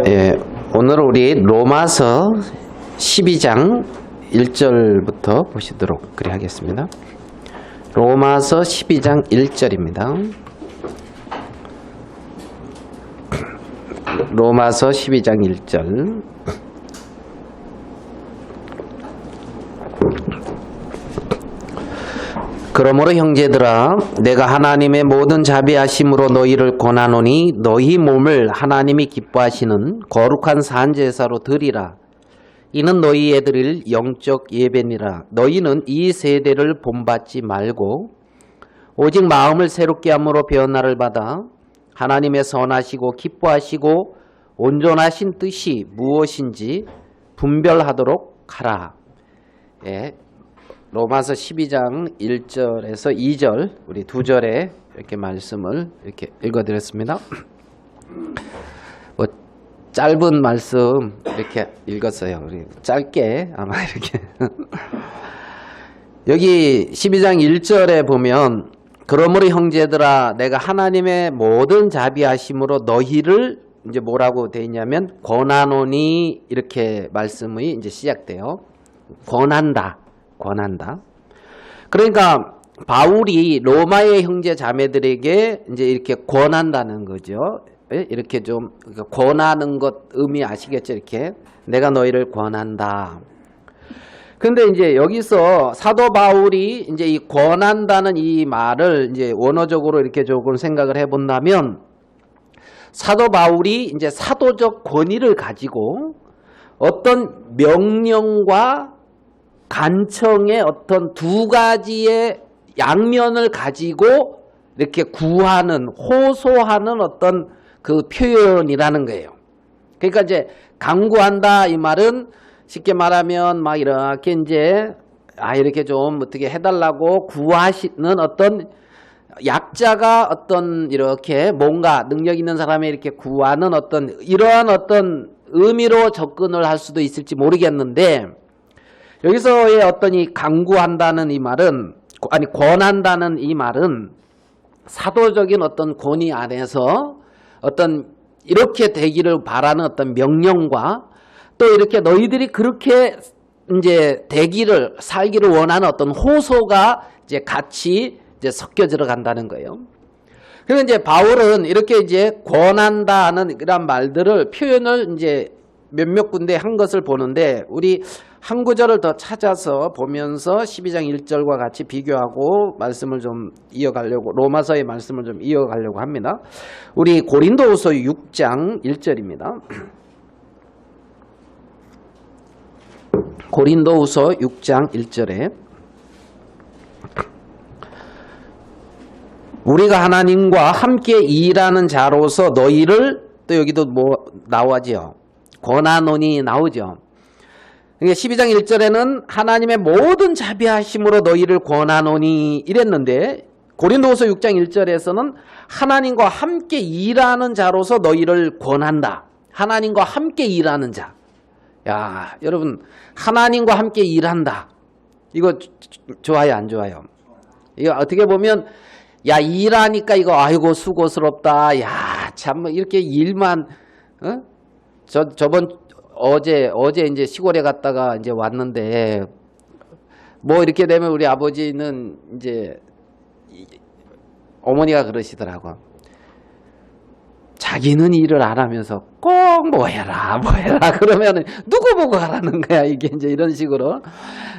예, 오늘 우리 로마서 12장 1절부터 보시도록 그리 하겠습니다. 로마서 12장 1절입니다. 로마서 12장 1절. 그러므로 형제들아, 내가 하나님의 모든 자비하심으로 너희를 권하노니 너희 몸을 하나님이 기뻐하시는 거룩한 산제사로 드리라. 이는 너희에 드릴 영적 예배니라. 너희는 이 세대를 본받지 말고 오직 마음을 새롭게 함으로 변화를 받아 하나님의 선하시고 기뻐하시고 온전하신 뜻이 무엇인지 분별하도록 하라. 예. 로마서 12장 1절에서 2절 우리 두 절에 이렇게 말씀을 이렇게 읽어드렸습니다. 뭐 짧은 말씀 이렇게 읽었어요. 우리 짧게 아마 이렇게 여기 12장 1절에 보면 그러므로 형제들아 내가 하나님의 모든 자비하심으로 너희를 이제 뭐라고 돼 있냐면 권하노니 이렇게 말씀이 이제 시작돼요. 권한다. 그러니까 바울이 로마의 형제 자매들에게 이제 이렇게 권한다는 거죠. 이렇게 좀 권하는 것 의미 아시겠죠? 이렇게 내가 너희를 권한다. 근데 이제 여기서 사도 바울이 이제 이 권한다는 이 말을 이제 원어적으로 이렇게 조금 생각을 해본다면 사도 바울이 이제 사도적 권위를 가지고 어떤 명령과 간청의 어떤 두 가지의 양면을 가지고 이렇게 구하는, 호소하는 어떤 그 표현이라는 거예요. 그러니까 이제 강구한다 이 말은 쉽게 말하면 막 이렇게 이제 이렇게 좀 어떻게 해달라고 구하시는 어떤 약자가 어떤 이렇게 뭔가 능력 있는 사람이 이렇게 구하는 어떤 이러한 어떤 의미로 접근을 할 수도 있을지 모르겠는데 여기서의 어떤 이 강구한다는 이 말은 아니 권한다는 이 말은 사도적인 어떤 권위 안에서 어떤 이렇게 되기를 바라는 어떤 명령과 또 이렇게 너희들이 그렇게 이제 되기를 살기를 원하는 어떤 호소가 이제 같이 이제 섞여 들어간다는 거예요. 그래서 이제 바울은 이렇게 이제 권한다는 이런 말들을 표현을 이제 몇몇 군데 한 것을 보는데 우리 한 구절을 더 찾아서 보면서 12장 1절과 같이 비교하고 말씀을 좀 이어가려고 로마서의 말씀을 좀 이어가려고 합니다. 우리 고린도후서 6장 1절입니다. 고린도후서 6장 1절에 우리가 하나님과 함께 일하는 자로서 너희를 또 여기도 뭐 나오지요. 권하노니 나오죠. 12장 1절에는 하나님의 모든 자비하심으로 너희를 권하노니 이랬는데 고린도후서 6장 1절에서는 하나님과 함께 일하는 자로서 너희를 권한다. 하나님과 함께 일하는 자. 야, 여러분 하나님과 함께 일한다. 이거 좋아요, 안 좋아요? 이거 어떻게 보면 야 일하니까 이거 아이고 수고스럽다. 야 참 이렇게 일만 저번 어제 이제 시골에 갔다가 이제 왔는데 뭐 이렇게 되면 우리 아버지는 이제 어머니가 그러시더라고. 자기는 일을 안 하면서 꼭 뭐 해라 그러면 누구 보고 하라는 거야 이게 이제 이런 식으로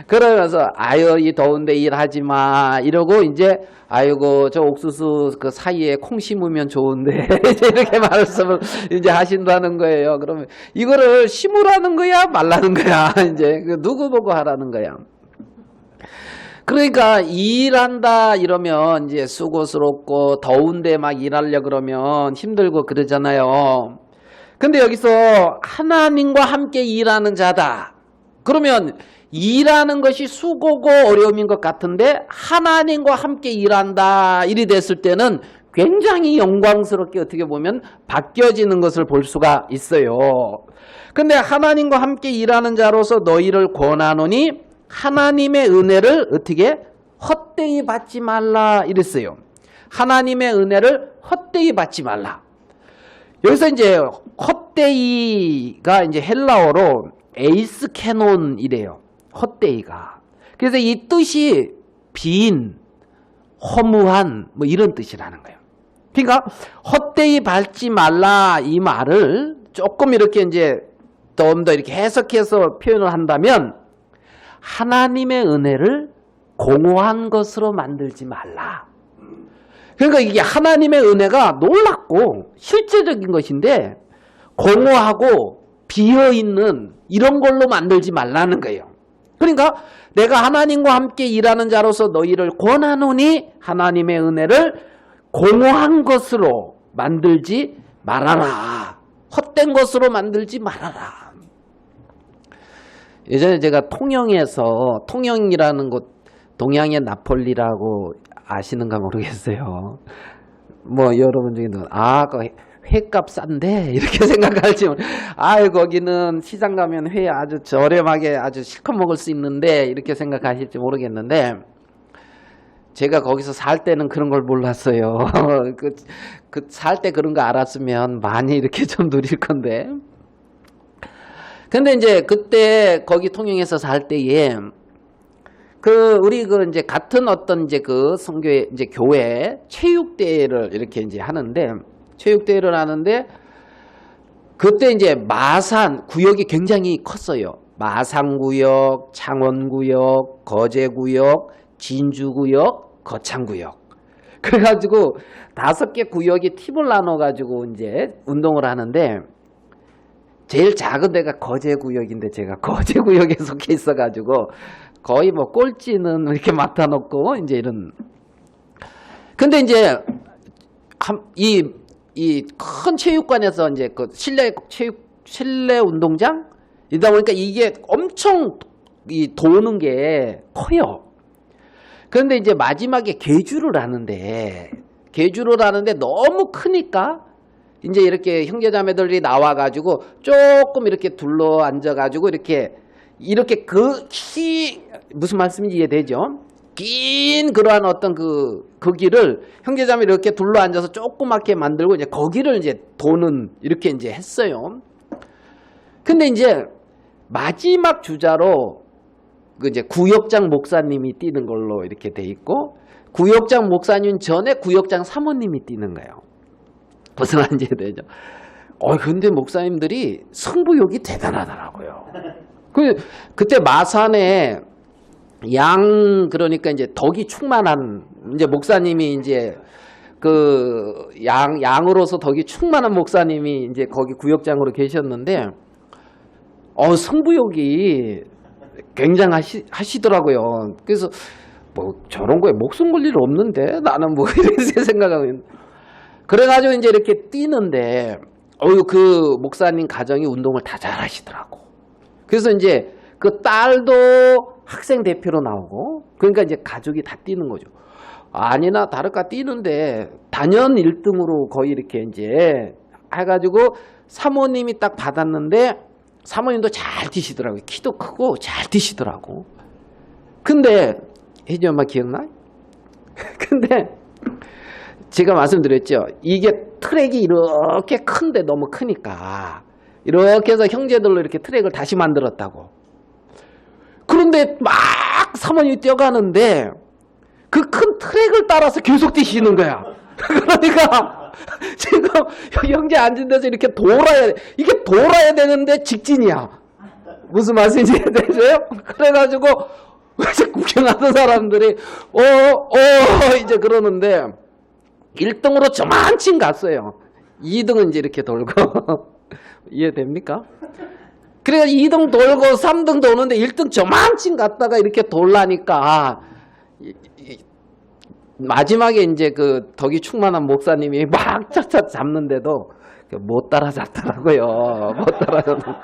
그러면서 아유 이 더운데 일하지 마 이러고 이제 아이고 저 옥수수 그 사이에 콩 심으면 좋은데 이렇게 말씀을 이제 하신다는 거예요. 그러면 이거를 심으라는 거야 말라는 거야 이제 누구 보고 하라는 거야. 그러니까 일한다 이러면 이제 수고스럽고 더운데 막 일하려 그러면 힘들고 그러잖아요. 근데 여기서 하나님과 함께 일하는 자다. 그러면 일하는 것이 수고고 어려움인 것 같은데 하나님과 함께 일한다 이리 됐을 때는 굉장히 영광스럽게 어떻게 보면 바뀌어지는 것을 볼 수가 있어요. 근데 하나님과 함께 일하는 자로서 너희를 권하노니 하나님의 은혜를 어떻게 헛되이 받지 말라 이랬어요. 하나님의 은혜를 헛되이 받지 말라. 여기서 이제 헛되이가 이제 헬라어로 에이스케논이래요. 헛되이가. 그래서 이 뜻이 빈, 허무한 뭐 이런 뜻이라는 거예요. 그러니까 헛되이 밟지 말라 이 말을 조금 이렇게 이제 좀 더 이렇게 해석해서 표현을 한다면 하나님의 은혜를 공허한 것으로 만들지 말라. 그러니까 이게 하나님의 은혜가 놀랍고 실제적인 것인데 공허하고 비어있는 이런 걸로 만들지 말라는 거예요. 그러니까 내가 하나님과 함께 일하는 자로서 너희를 권하노니 하나님의 은혜를 공허한 것으로 만들지 말아라. 헛된 것으로 만들지 말아라. 예전에 제가 통영이라는 곳, 동양의 나폴리라고 아시는가 모르겠어요. 뭐 여러분 중에도 그 회값 싼데 이렇게 생각할지 거기는 시장 가면 회 아주 저렴하게 아주 실컷 먹을 수 있는데 이렇게 생각하실지 모르겠는데 제가 거기서 살 때는 그런 걸 몰랐어요. 살 때 그런 거 알았으면 많이 이렇게 좀 누릴 건데. 근데 이제 그때 거기 통영에서 살 때에 우리 이제 같은 어떤 이제 선교회 이제 교회 체육대회를 이렇게 이제 하는데 그때 이제 마산 구역이 굉장히 컸어요. 마산구역, 창원구역, 거제구역, 진주구역, 거창구역. 그래가지고 5개 구역이 팀을 나눠가지고 이제 운동을 하는데 제일 작은 데가 거제구역인데 제가 거제구역에 속해 있어가지고 거의 뭐 꼴찌는 이렇게 맡아놓고 이제 이런. 근데 이제 이 큰 체육관에서 이제 실내 운동장 이다 보니까 이게 엄청 도는 게 커요. 그런데 이제 마지막에 계주를 하는데 너무 크니까 이제 이렇게 형제자매들이 나와가지고 조금 이렇게 둘러 앉아가지고 이렇게 무슨 말씀인지 이해되죠? 긴 그러한 어떤 그 길을 형제자매 이렇게 둘러 앉아서 조그맣게 만들고 이제 거기를 이제 도는 이렇게 이제 했어요. 근데 이제 마지막 주자로 이제 구역장 목사님이 뛰는 걸로 이렇게 돼 있고 구역장 목사님 전에 구역장 사모님이 뛰는 거예요. 무슨 말인지 되죠? 근데 목사님들이 승부욕이 대단하더라고요. 그때 마산에 그러니까 이제 덕이 충만한 이제 목사님이 이제 양으로서 덕이 충만한 목사님이 이제 거기 구역장으로 계셨는데 승부욕이 굉장하시더라고요. 그래서 뭐 저런 거에 목숨 걸 일 없는데 나는 뭐 이렇게 생각하고 있는데 그래가지고 이제 이렇게 뛰는데 그 목사님 가정이 운동을 다 잘하시더라고. 그래서 이제 그 딸도 학생 대표로 나오고 그러니까 이제 가족이 다 뛰는 거죠. 아니나 다를까 뛰는데 단연 1등으로 거의 이렇게 이제 해가지고 사모님이 딱 받았는데 사모님도 잘 뛰시더라고요. 키도 크고 잘 뛰시더라고. 근데 혜지 엄마 기억나? 근데 제가 말씀드렸죠. 이게 트랙이 이렇게 큰데 너무 크니까 이렇게 해서 형제들로 이렇게 트랙을 다시 만들었다고. 그런데 막 사모님이 뛰어가는데 그 큰 트랙을 따라서 계속 뛰시는 거야. 그러니까 지금 형제 앉은 데서 이렇게 돌아야 되는데 직진이야. 무슨 말씀인지 되세요? 그래가지고 구경하던 사람들이 이제 그러는데 1등으로 저만치 갔어요. 2등은 이제 이렇게 돌고 이해됩니까? 그래서 2등 돌고 3등 도는데 1등 저만치 갔다가 이렇게 돌라니까 마지막에 이제 그 덕이 충만한 목사님이 막 차차 잡는데도 못 따라잡더라고요. 못 따라잡더라고요.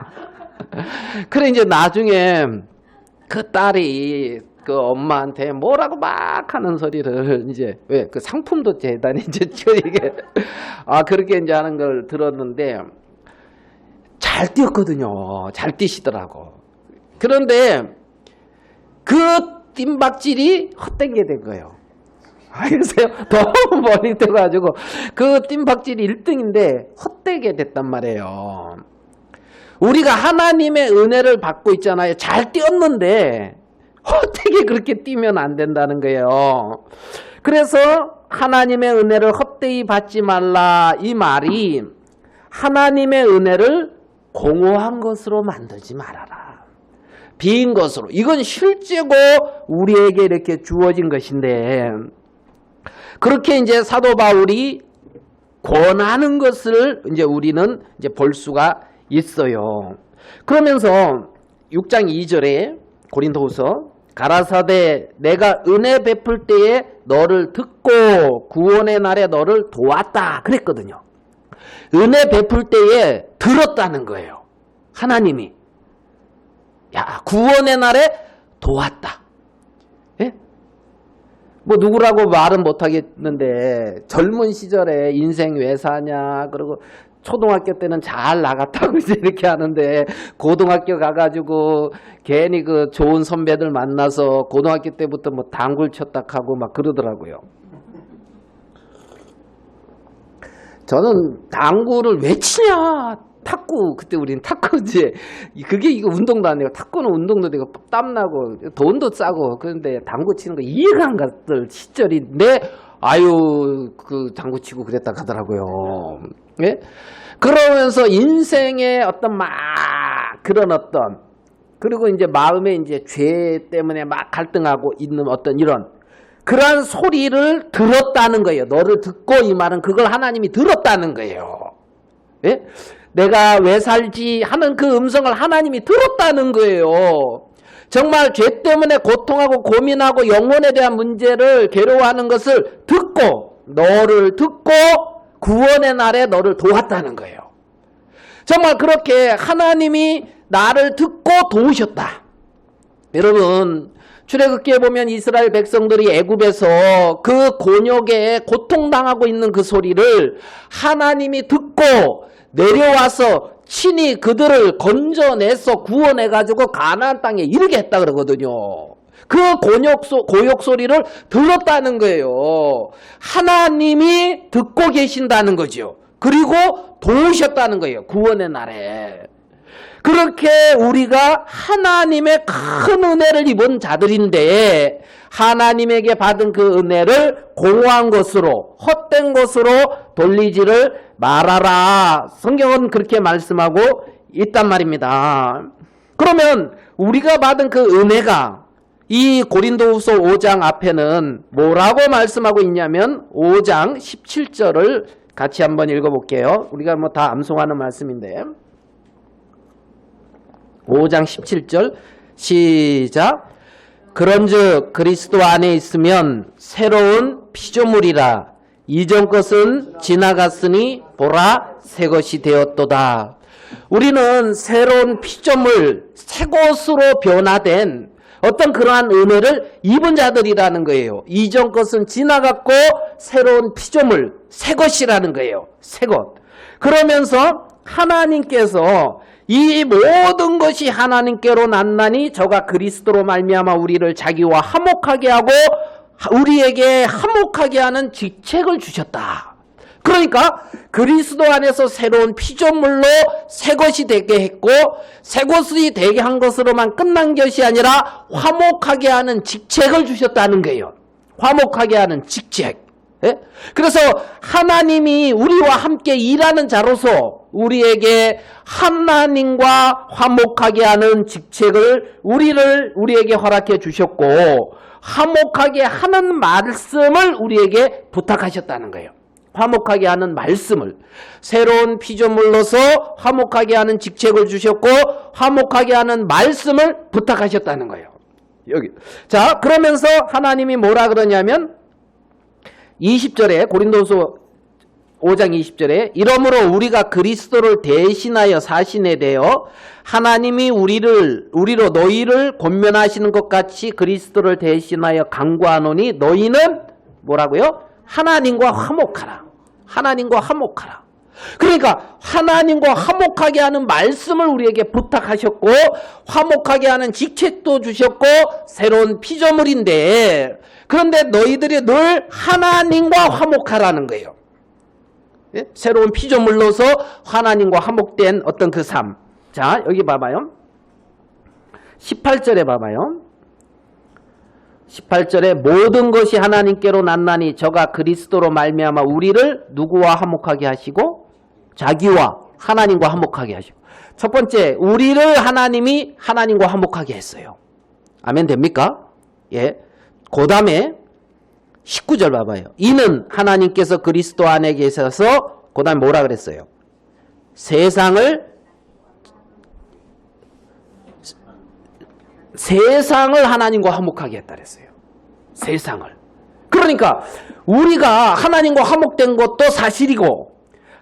그래 이제 나중에 그 딸이 그 엄마한테 뭐라고 막 하는 소리를 이제 왜 그 상품도 재단이 이제 이게 그렇게 이제 하는 걸 들었는데 잘 뛰었거든요. 잘 뛰시더라고. 그런데 그 뜀박질이 헛된 게 된 거예요. 알겠어요? 너무 멀리 떠가지고 그 뜀박질이 1등인데 헛되게 됐단 말이에요. 우리가 하나님의 은혜를 받고 있잖아요. 잘 뛰었는데 헛되게 그렇게 뛰면 안 된다는 거예요. 그래서 하나님의 은혜를 헛되이 받지 말라, 이 말이 하나님의 은혜를 공허한 것으로 만들지 말아라. 비인 것으로. 이건 실제고 우리에게 이렇게 주어진 것인데, 그렇게 이제 사도 바울이 권하는 것을 이제 우리는 이제 볼 수가 있어요. 그러면서 6장 2절에 고린도후서 가라사대 내가 은혜 베풀 때에 너를 듣고 구원의 날에 너를 도왔다 그랬거든요. 은혜 베풀 때에 들었다는 거예요. 하나님이. 야, 구원의 날에 도왔다. 예? 뭐 누구라고 말은 못하겠는데 젊은 시절에 인생 왜 사냐 그러고 초등학교 때는 잘 나갔다고 이제 이렇게 하는데 고등학교 가가지고 괜히 그 좋은 선배들 만나서 고등학교 때부터 뭐 당굴 쳤다 하고 막 그러더라고요. 저는 당구를 왜 치냐? 탁구, 그때 우리는 탁구지. 그게 이거 운동도 안 되고, 탁구는 운동도 되고, 땀나고, 돈도 싸고, 그런데 당구 치는 거 이해가 안 갔을 시절인데, 아유, 그 당구 치고 그랬다 하더라고요. 예? 그러면서 인생의 어떤 막 그런 어떤, 그리고 이제 마음에 이제 죄 때문에 막 갈등하고 있는 어떤 이런, 그러한 소리를 들었다는 거예요. 너를 듣고, 이 말은 그걸 하나님이 들었다는 거예요. 예? 내가 왜 살지 하는 그 음성을 하나님이 들었다는 거예요. 정말 죄 때문에 고통하고 고민하고 영혼에 대한 문제를 괴로워하는 것을 듣고, 너를 듣고 구원의 날에 너를 도왔다는 거예요. 정말 그렇게 하나님이 나를 듣고 도우셨다. 여러분, 출애굽기에 보면 이스라엘 백성들이 애굽에서 그 곤욕에 고통당하고 있는 그 소리를 하나님이 듣고 내려와서 친히 그들을 건져내서 구원해가지고 가나안 땅에 이르게 했다 그러거든요. 그 고욕 소리를 들었다는 거예요. 하나님이 듣고 계신다는 거죠. 그리고 도우셨다는 거예요. 구원의 날에. 그렇게 우리가 하나님의 큰 은혜를 입은 자들인데 하나님에게 받은 그 은혜를 공허한 것으로, 헛된 것으로 돌리지를 말아라. 성경은 그렇게 말씀하고 있단 말입니다. 그러면 우리가 받은 그 은혜가 이 고린도후서 5장 앞에는 뭐라고 말씀하고 있냐면 5장 17절을 같이 한번 읽어볼게요. 우리가 뭐 다 암송하는 말씀인데 5장 17절 시작. 그런즉 그리스도 안에 있으면 새로운 피조물이라. 이전 것은 지나갔으니 보라 새 것이 되었도다. 우리는 새로운 피조물, 새 것으로 변화된 어떤 그러한 은혜를 입은 자들이라는 거예요. 이전 것은 지나갔고 새로운 피조물, 새 것이라는 거예요. 새 것. 그러면서 하나님께서 이 모든 것이 하나님께로 났나니 저가 그리스도로 말미암아 우리를 자기와 화목하게 하고 우리에게 화목하게 하는 직책을 주셨다. 그러니까 그리스도 안에서 새로운 피조물로 새 것이 되게 했고 새 것이 되게 한 것으로만 끝난 것이 아니라 화목하게 하는 직책을 주셨다는 거예요. 화목하게 하는 직책. 예? 그래서 하나님이 우리와 함께 일하는 자로서 우리에게 하나님과 화목하게 하는 직책을 우리에게 허락해 주셨고 화목하게 하는 말씀을 우리에게 부탁하셨다는 거예요. 화목하게 하는 말씀을 새로운 피조물로서 화목하게 하는 직책을 주셨고 화목하게 하는 말씀을 부탁하셨다는 거예요. 여기. 자, 그러면서 하나님이 뭐라 그러냐면 20절에 고린도서 5장 20절에 이러므로 우리가 그리스도를 대신하여 사신에 대하여 하나님이 우리로 너희를 권면하시는 것 같이 그리스도를 대신하여 간구하노니 너희는 뭐라고요? 하나님과 화목하라. 하나님과 화목하라. 그러니까 하나님과 화목하게 하는 말씀을 우리에게 부탁하셨고 화목하게 하는 직책도 주셨고 새로운 피조물인데 그런데 너희들이 늘 하나님과 화목하라는 거예요. 예? 새로운 피조물로서 하나님과 화목된 어떤 그 삶. 자, 여기 봐봐요. 18절에 봐봐요. 18절에 모든 것이 하나님께로 났나니 저가 그리스도로 말미암아 우리를 누구와 화목하게 하시고 자기와 하나님과 화목하게 하시고. 첫 번째, 우리를 하나님이 하나님과 화목하게 했어요. 아멘 됩니까? 예. 그 다음에 19절 봐봐요. 이는 하나님께서 그리스도 안에 계셔서 그 다음에 뭐라 그랬어요? 세상을 하나님과 화목하게 했다 그랬어요. 세상을. 그러니까 우리가 하나님과 화목된 것도 사실이고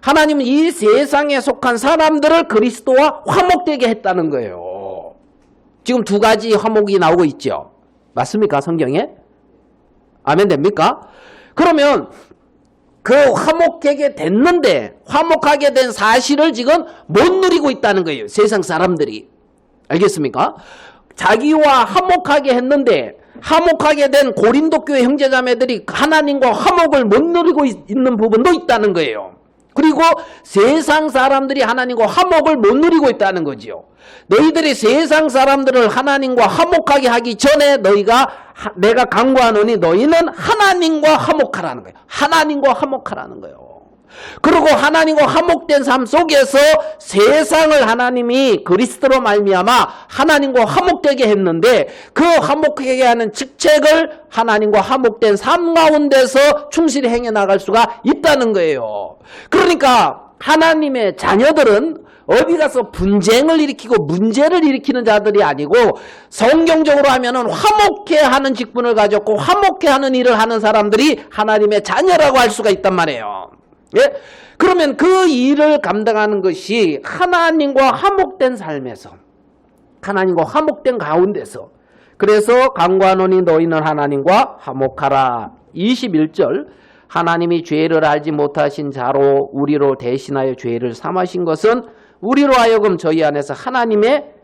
하나님은 이 세상에 속한 사람들을 그리스도와 화목되게 했다는 거예요. 지금 두 가지 화목이 나오고 있죠. 맞습니까? 성경에? 아멘 됩니까? 그러면 그 화목하게 됐는데 화목하게 된 사실을 지금 못 누리고 있다는 거예요. 세상 사람들이. 알겠습니까? 자기와 화목하게 했는데 화목하게 된 고린도 교회 형제자매들이 하나님과 화목을 못 누리고 있는 부분도 있다는 거예요. 그리고 세상 사람들이 하나님과 화목을 못 누리고 있다는 거지요. 너희들이 세상 사람들을 하나님과 화목하게 하기 전에 내가 강구하노니 너희는 하나님과 화목하라는 거예요. 하나님과 화목하라는 거예요. 그리고 하나님과 화목된 삶 속에서 세상을 하나님이 그리스도로 말미암아 하나님과 화목되게 했는데 그 화목하게 하는 직책을 하나님과 화목된 삶 가운데서 충실히 행해 나갈 수가 있다는 거예요. 그러니까 하나님의 자녀들은 어디 가서 분쟁을 일으키고 문제를 일으키는 자들이 아니고 성경적으로 하면은 화목해 하는 직분을 가졌고 화목해 하는 일을 하는 사람들이 하나님의 자녀라고 할 수가 있단 말이에요. 예? 그러면 그 일을 감당하는 것이 하나님과 화목된 삶에서 하나님과 화목된 가운데서 그래서 강구하노니 너희는 하나님과 화목하라. 21절 하나님이 죄를 알지 못하신 자로 우리로 대신하여 죄를 삼으신 것은 우리로 하여금 저희 안에서 하나님의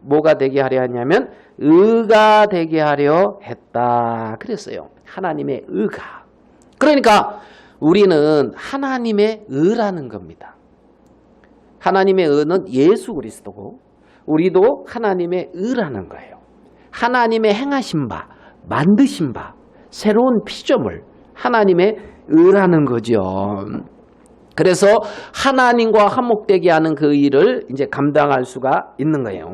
뭐가 되게 하려 하냐면 의가 되게 하려 했다 그랬어요. 하나님의 의가. 그러니까 우리는 하나님의 의라는 겁니다. 하나님의 의는 예수 그리스도고 우리도 하나님의 의라는 거예요. 하나님의 행하신 바, 만드신 바, 새로운 피조물, 하나님의 의라는 거죠. 그래서 하나님과 화목되게 하는 그 일을 이제 감당할 수가 있는 거예요.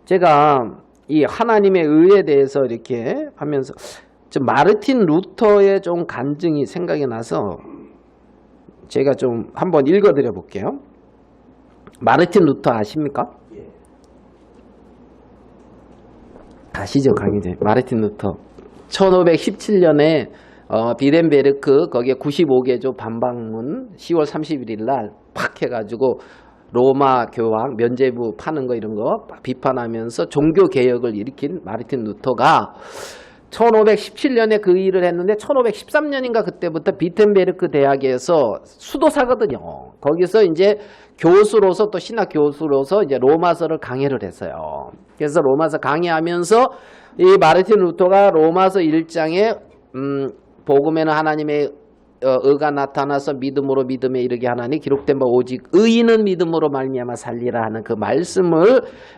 제가 이 하나님의 의에 대해서 이렇게 하면서 마르틴 루터의 좀 간증이 생각이 나서 제가 좀 한번 읽어드려 볼게요. 마르틴 루터 아십니까? 아시죠, 강의제? 마르틴 루터. 1517년에 비덴베르크 거기에 95개조 반박문 10월 31일 날 팍 해가지고 로마 교황 면죄부 파는 거 이런 거 비판하면서 종교 개혁을 일으킨 마르틴 루터가 1517년에 그 일을 했는데 1513년인가 그때부터 비텐베르크 대학에서 수도사거든요. 거기서 이제 교수로서 또 신학 교수로서 이제 로마서를 강해를 했어요. 그래서 로마서 강의하면서 이 마르틴 루터가 로마서 1장에 복음에는 하나님의 의가 나타나서 믿음으로 믿음에 이르게 하나니 기록된 바 오직 의인은 믿음으로 말미암아 살리라 하는 그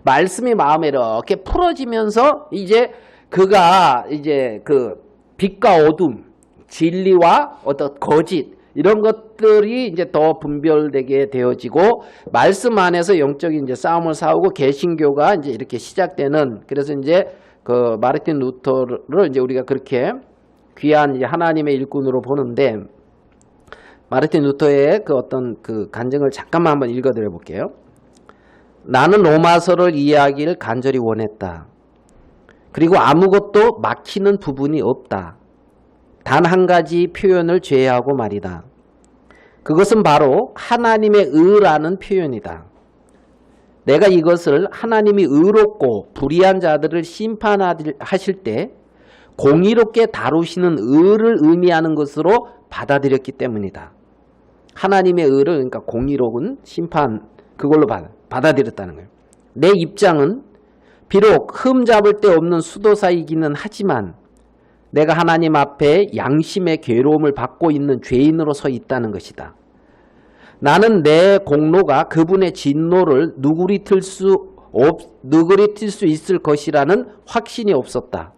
말씀이 마음에 이렇게 풀어지면서 이제 그가 이제 그 빛과 어둠, 진리와 어떤 거짓 이런 것들이 이제 더 분별되게 되어지고 말씀 안에서 영적인 이제 싸움을 싸우고 개신교가 이제 이렇게 시작되는 그래서 이제 그 마르틴 루터를 이제 우리가 그렇게 귀한 이제 하나님의 일꾼으로 보는데 마르틴 루터의 그 어떤 그 간증을 잠깐만 한번 읽어드려 볼게요. 나는 로마서를 이해하기를 간절히 원했다. 그리고 아무것도 막히는 부분이 없다. 단 한 가지 표현을 제외하고 말이다. 그것은 바로 하나님의 의라는 표현이다. 내가 이것을 하나님이 의롭고 불의한 자들을 심판하실 때 공의롭게 다루시는 의를 의미하는 것으로 받아들였기 때문이다. 하나님의 의를 그러니까 공의로운 심판 그걸로 받아들였다는 거예요. 내 입장은 비록 흠잡을 데 없는 수도사이기는 하지만 내가 하나님 앞에 양심의 괴로움을 받고 있는 죄인으로 서 있다는 것이다. 나는 내 공로가 그분의 진노를 누구리틀 수 있을 것이라는 확신이 없었다.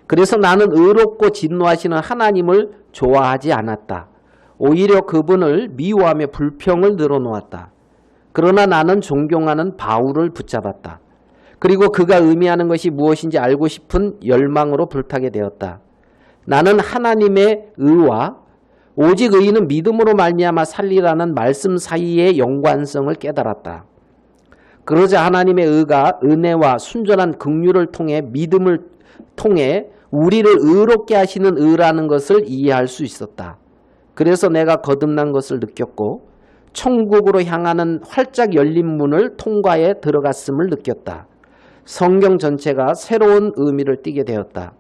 그래서 나는 의롭고 진노하시는 하나님을 좋아하지 않았다. 오히려 그분을 미워하며 불평을 늘어놓았다. 그러나 나는 존경하는 바울을 붙잡았다. 그리고 그가 의미하는 것이 무엇인지 알고 싶은 열망으로 불타게 되었다. 나는 하나님의 의와 오직 의인은 믿음으로 말미암아 살리라는 말씀 사이의 연관성을 깨달았다. 그러자 하나님의 의가 은혜와 순전한 긍휼을 통해 믿음을 통해 우리를 의롭게 하시는 의라는 것을 이해할 수 있었다. 그래서 내가 거듭난 것을 느꼈고 천국으로 향하는 활짝 열린 문을 통과해 들어갔음을 느꼈다. 성경 전체가 새로운 의미를 띠게 되었다.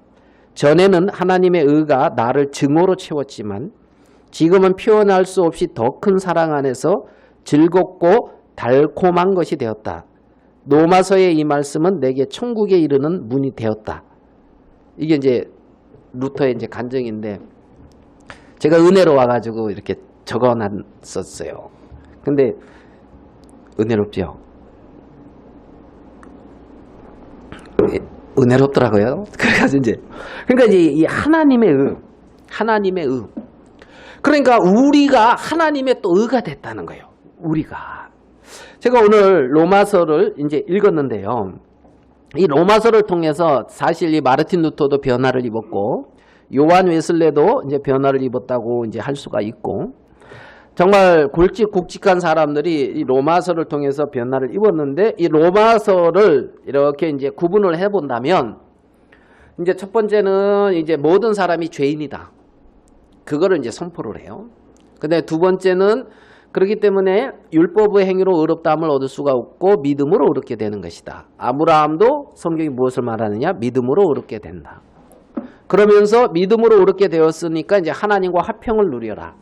전에는 하나님의 의가 나를 증오로 채웠지만 지금은 표현할 수 없이 더 큰 사랑 안에서 즐겁고 달콤한 것이 되었다. 로마서의 이 말씀은 내게 천국에 이르는 문이 되었다. 이게 이제 루터의 이제 간증인데 제가 은혜로 와가지고 이렇게 적어놨었어요. 근데 은혜롭죠? 은혜롭더라고요. 그래가지고 그러니까 이제 이 하나님의 의. 그러니까 우리가 하나님의 또 의가 됐다는 거예요. 우리가. 제가 오늘 로마서를 이제 읽었는데요. 이 로마서를 통해서 사실 이 마르틴 루터도 변화를 입었고 요한 웨슬레도 이제 변화를 입었다고 이제 할 수가 있고 정말 굵직굵직한 사람들이 이 로마서를 통해서 변화를 입었는데 이 로마서를 이렇게 이제 구분을 해 본다면 이제 첫 번째는 이제 모든 사람이 죄인이다. 그거를 이제 선포를 해요. 근데 두 번째는 그렇기 때문에 율법의 행위로 의롭다함을 얻을 수가 없고 믿음으로 의롭게 되는 것이다. 아브라함도 성경이 무엇을 말하느냐? 믿음으로 의롭게 된다. 그러면서 믿음으로 의롭게 되었으니까 이제 하나님과 화평을 누려라.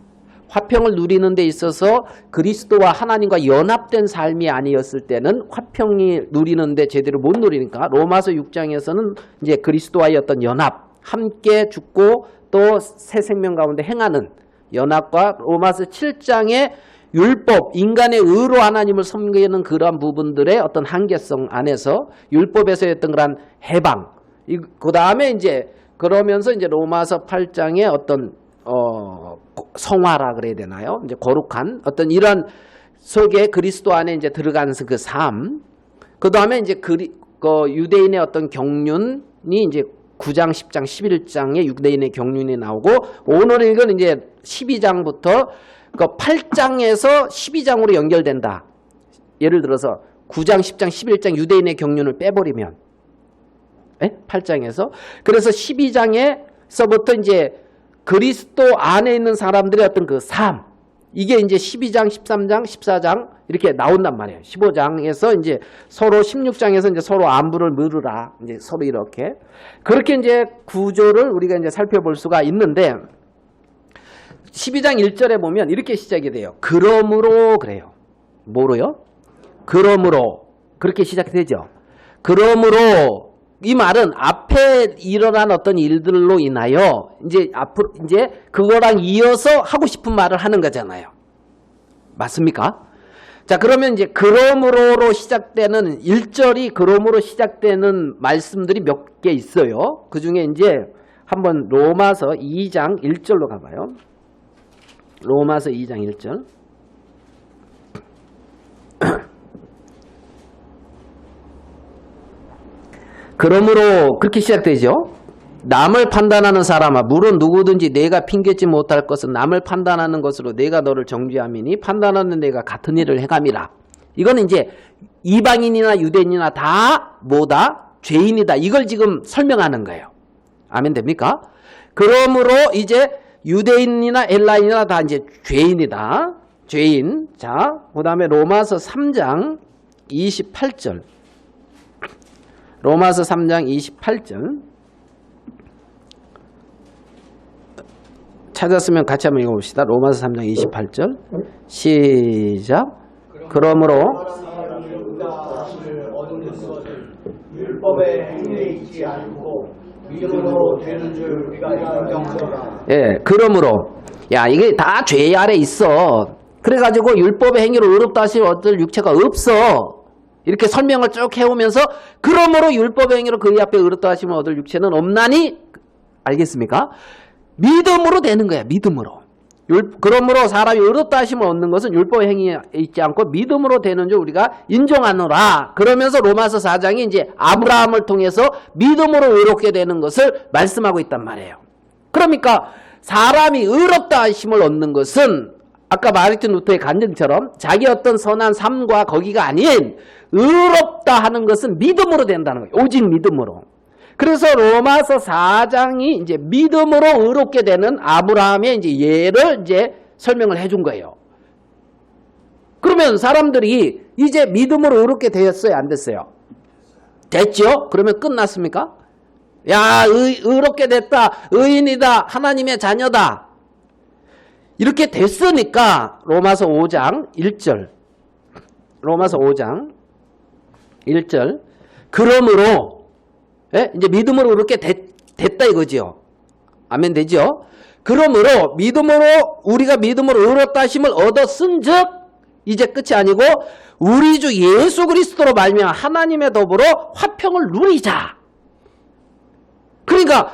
화평을 누리는 데 있어서 그리스도와 하나님과 연합된 삶이 아니었을 때는 화평이 누리는데 제대로 못 누리니까 로마서 6장에서는 이제 그리스도와의 어떤 연합, 함께 죽고 또 새 생명 가운데 행하는 연합과 로마서 7장의 율법, 인간의 의로 하나님을 섬기는 그러한 부분들의 어떤 한계성 안에서 율법에서의 어떤 그런 해방, 그 다음에 이제 그러면서 이제 로마서 8장의 어떤 성화라 그래야 되나요? 이제 거룩한 어떤 이런 속에 그리스도 안에 이제 들어가면서 그 삶, 그 다음에 이제 그 유대인의 어떤 경륜이 이제 9장, 10장, 11장에 유대인의 경륜이 나오고 오늘 읽은 이제 12장부터 그 8장에서 12장으로 연결된다. 예를 들어서 9장, 10장, 11장 유대인의 경륜을 빼버리면 8장에서 그래서 12장에서부터 이제 그리스도 안에 있는 사람들의 어떤 그 삶, 이게 이제 12장, 13장, 14장 이렇게 나온단 말이에요. 15장에서 이제 서로 16장에서 이제 서로 안부를 물으라. 이제 서로 이렇게. 그렇게 이제 구조를 우리가 이제 살펴볼 수가 있는데 12장 1절에 보면 이렇게 시작이 돼요. 그러므로 그래요. 뭐로요? 그러므로. 그렇게 시작되죠. 그러므로 이 말은 앞에 일어난 어떤 일들로 인하여 이제 앞으로 이제 그거랑 이어서 하고 싶은 말을 하는 거잖아요. 맞습니까? 자, 그러면 이제 그러므로로 시작되는 1절이 그러므로 시작되는 말씀들이 몇 개 있어요. 그 중에 이제 한번 로마서 2장 1절로 가봐요. 로마서 2장 1절. 그러므로 그렇게 시작되죠. 남을 판단하는 사람아, 물론 누구든지 내가 핑계지 못할 것은 남을 판단하는 것으로 내가 너를 정죄함이니 판단하는 내가 같은 일을 해감이라. 이거는 이제 이방인이나 유대인이나 다 뭐다? 죄인이다. 이걸 지금 설명하는 거예요. 아멘 됩니까? 그러므로 이제 유대인이나 엘라인이나 다 이제 죄인이다. 죄인. 자, 그 다음에 로마서 3장 28절. 로마서 3장 28절. 찾았으면 같이 한번 읽어봅시다. 로마서 3장 28절. 시작. 그러므로 율법의 행위에 있지 않고 믿음으로 되는 줄 우리가 인정하노라. 예, 그러므로 야 이게 다 죄 아래 있어. 그래가지고 율법의 행위로 의롭다 하실 얻을 육체가 없어. 이렇게 설명을 쭉 해오면서 그러므로 율법의 행위로 그의 앞에 의롭다 하시면 얻을 육체는 없나니 알겠습니까? 믿음으로 되는 거야. 믿음으로. 그러므로 사람이 의롭다 하심을 얻는 것은 율법의 행위에 있지 않고 믿음으로 되는 줄 우리가 인정하노라. 그러면서 로마서 4장이 이제 아브라함을 통해서 믿음으로 의롭게 되는 것을 말씀하고 있단 말이에요. 그러니까 사람이 의롭다 하심을 얻는 것은 아까 마르틴 루터의 간증처럼 자기 어떤 선한 삶과 거기가 아닌 의롭다 하는 것은 믿음으로 된다는 거예요. 오직 믿음으로. 그래서 로마서 4장이 이제 믿음으로 의롭게 되는 아브라함의 이제 예를 이제 설명을 해준 거예요. 그러면 사람들이 이제 믿음으로 의롭게 되었어요? 안 됐어요? 됐죠? 그러면 끝났습니까? 야, 의롭게 됐다. 의인이다. 하나님의 자녀다. 이렇게 됐으니까 로마서 5장 1절. 로마서 5장 1절. 그러므로 예? 이제 믿음으로 그렇게 됐다 이거지요. 아멘 되죠? 그러므로 믿음으로 우리가 믿음으로 의롭다 하심을 얻었은즉 이제 끝이 아니고 우리 주 예수 그리스도로 말미암아 하나님의 더불어 화평을 누리자. 그러니까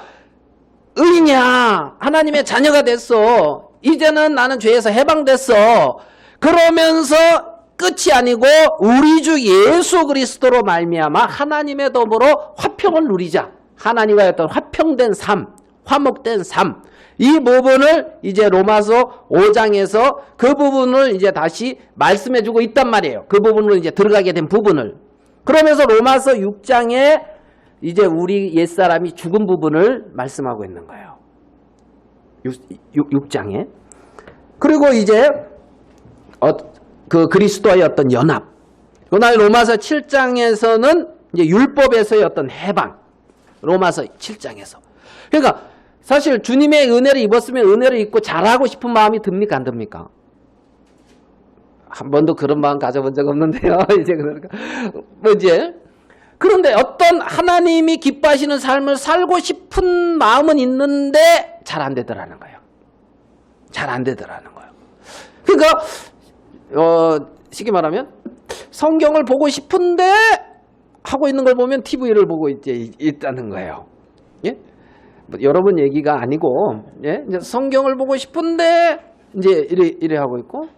의인이야. 하나님의 자녀가 됐어. 이제는 나는 죄에서 해방됐어. 그러면서 끝이 아니고 우리 주 예수 그리스도로 말미암아 하나님의 더불어 화평을 누리자. 하나님과의 어떤 화평된 삶, 화목된 삶. 이 부분을 이제 로마서 5장에서 그 부분을 이제 다시 말씀해주고 있단 말이에요. 그 부분으로 이제 들어가게 된 부분을. 그러면서 로마서 6장에 이제 우리 옛사람이 죽은 부분을 말씀하고 있는 거예요. 6장에. 그리고 이제 그 그리스도와의 어떤 연합. 그다음에 로마서 7장에서는 이제 율법에서의 어떤 해방. 로마서 7장에서. 그러니까 사실 주님의 은혜를 입었으면 은혜를 입고 잘하고 싶은 마음이 듭니까? 안 듭니까? 한 번도 그런 마음 가져본 적 없는데요. 이제 그러니까 이제 그런데 어떤 하나님이 기뻐하시는 삶을 살고 싶은 마음은 있는데 잘 안 되더라는 거예요. 잘 안 되더라는 거예요. 그러니까 쉽게 말하면 성경을 보고 싶은데 하고 있는 걸 보면 TV를 보고 있다는 거예요. 예? 뭐 여러분 얘기가 아니고 예? 이제 성경을 보고 싶은데 이제 이래 하고 있고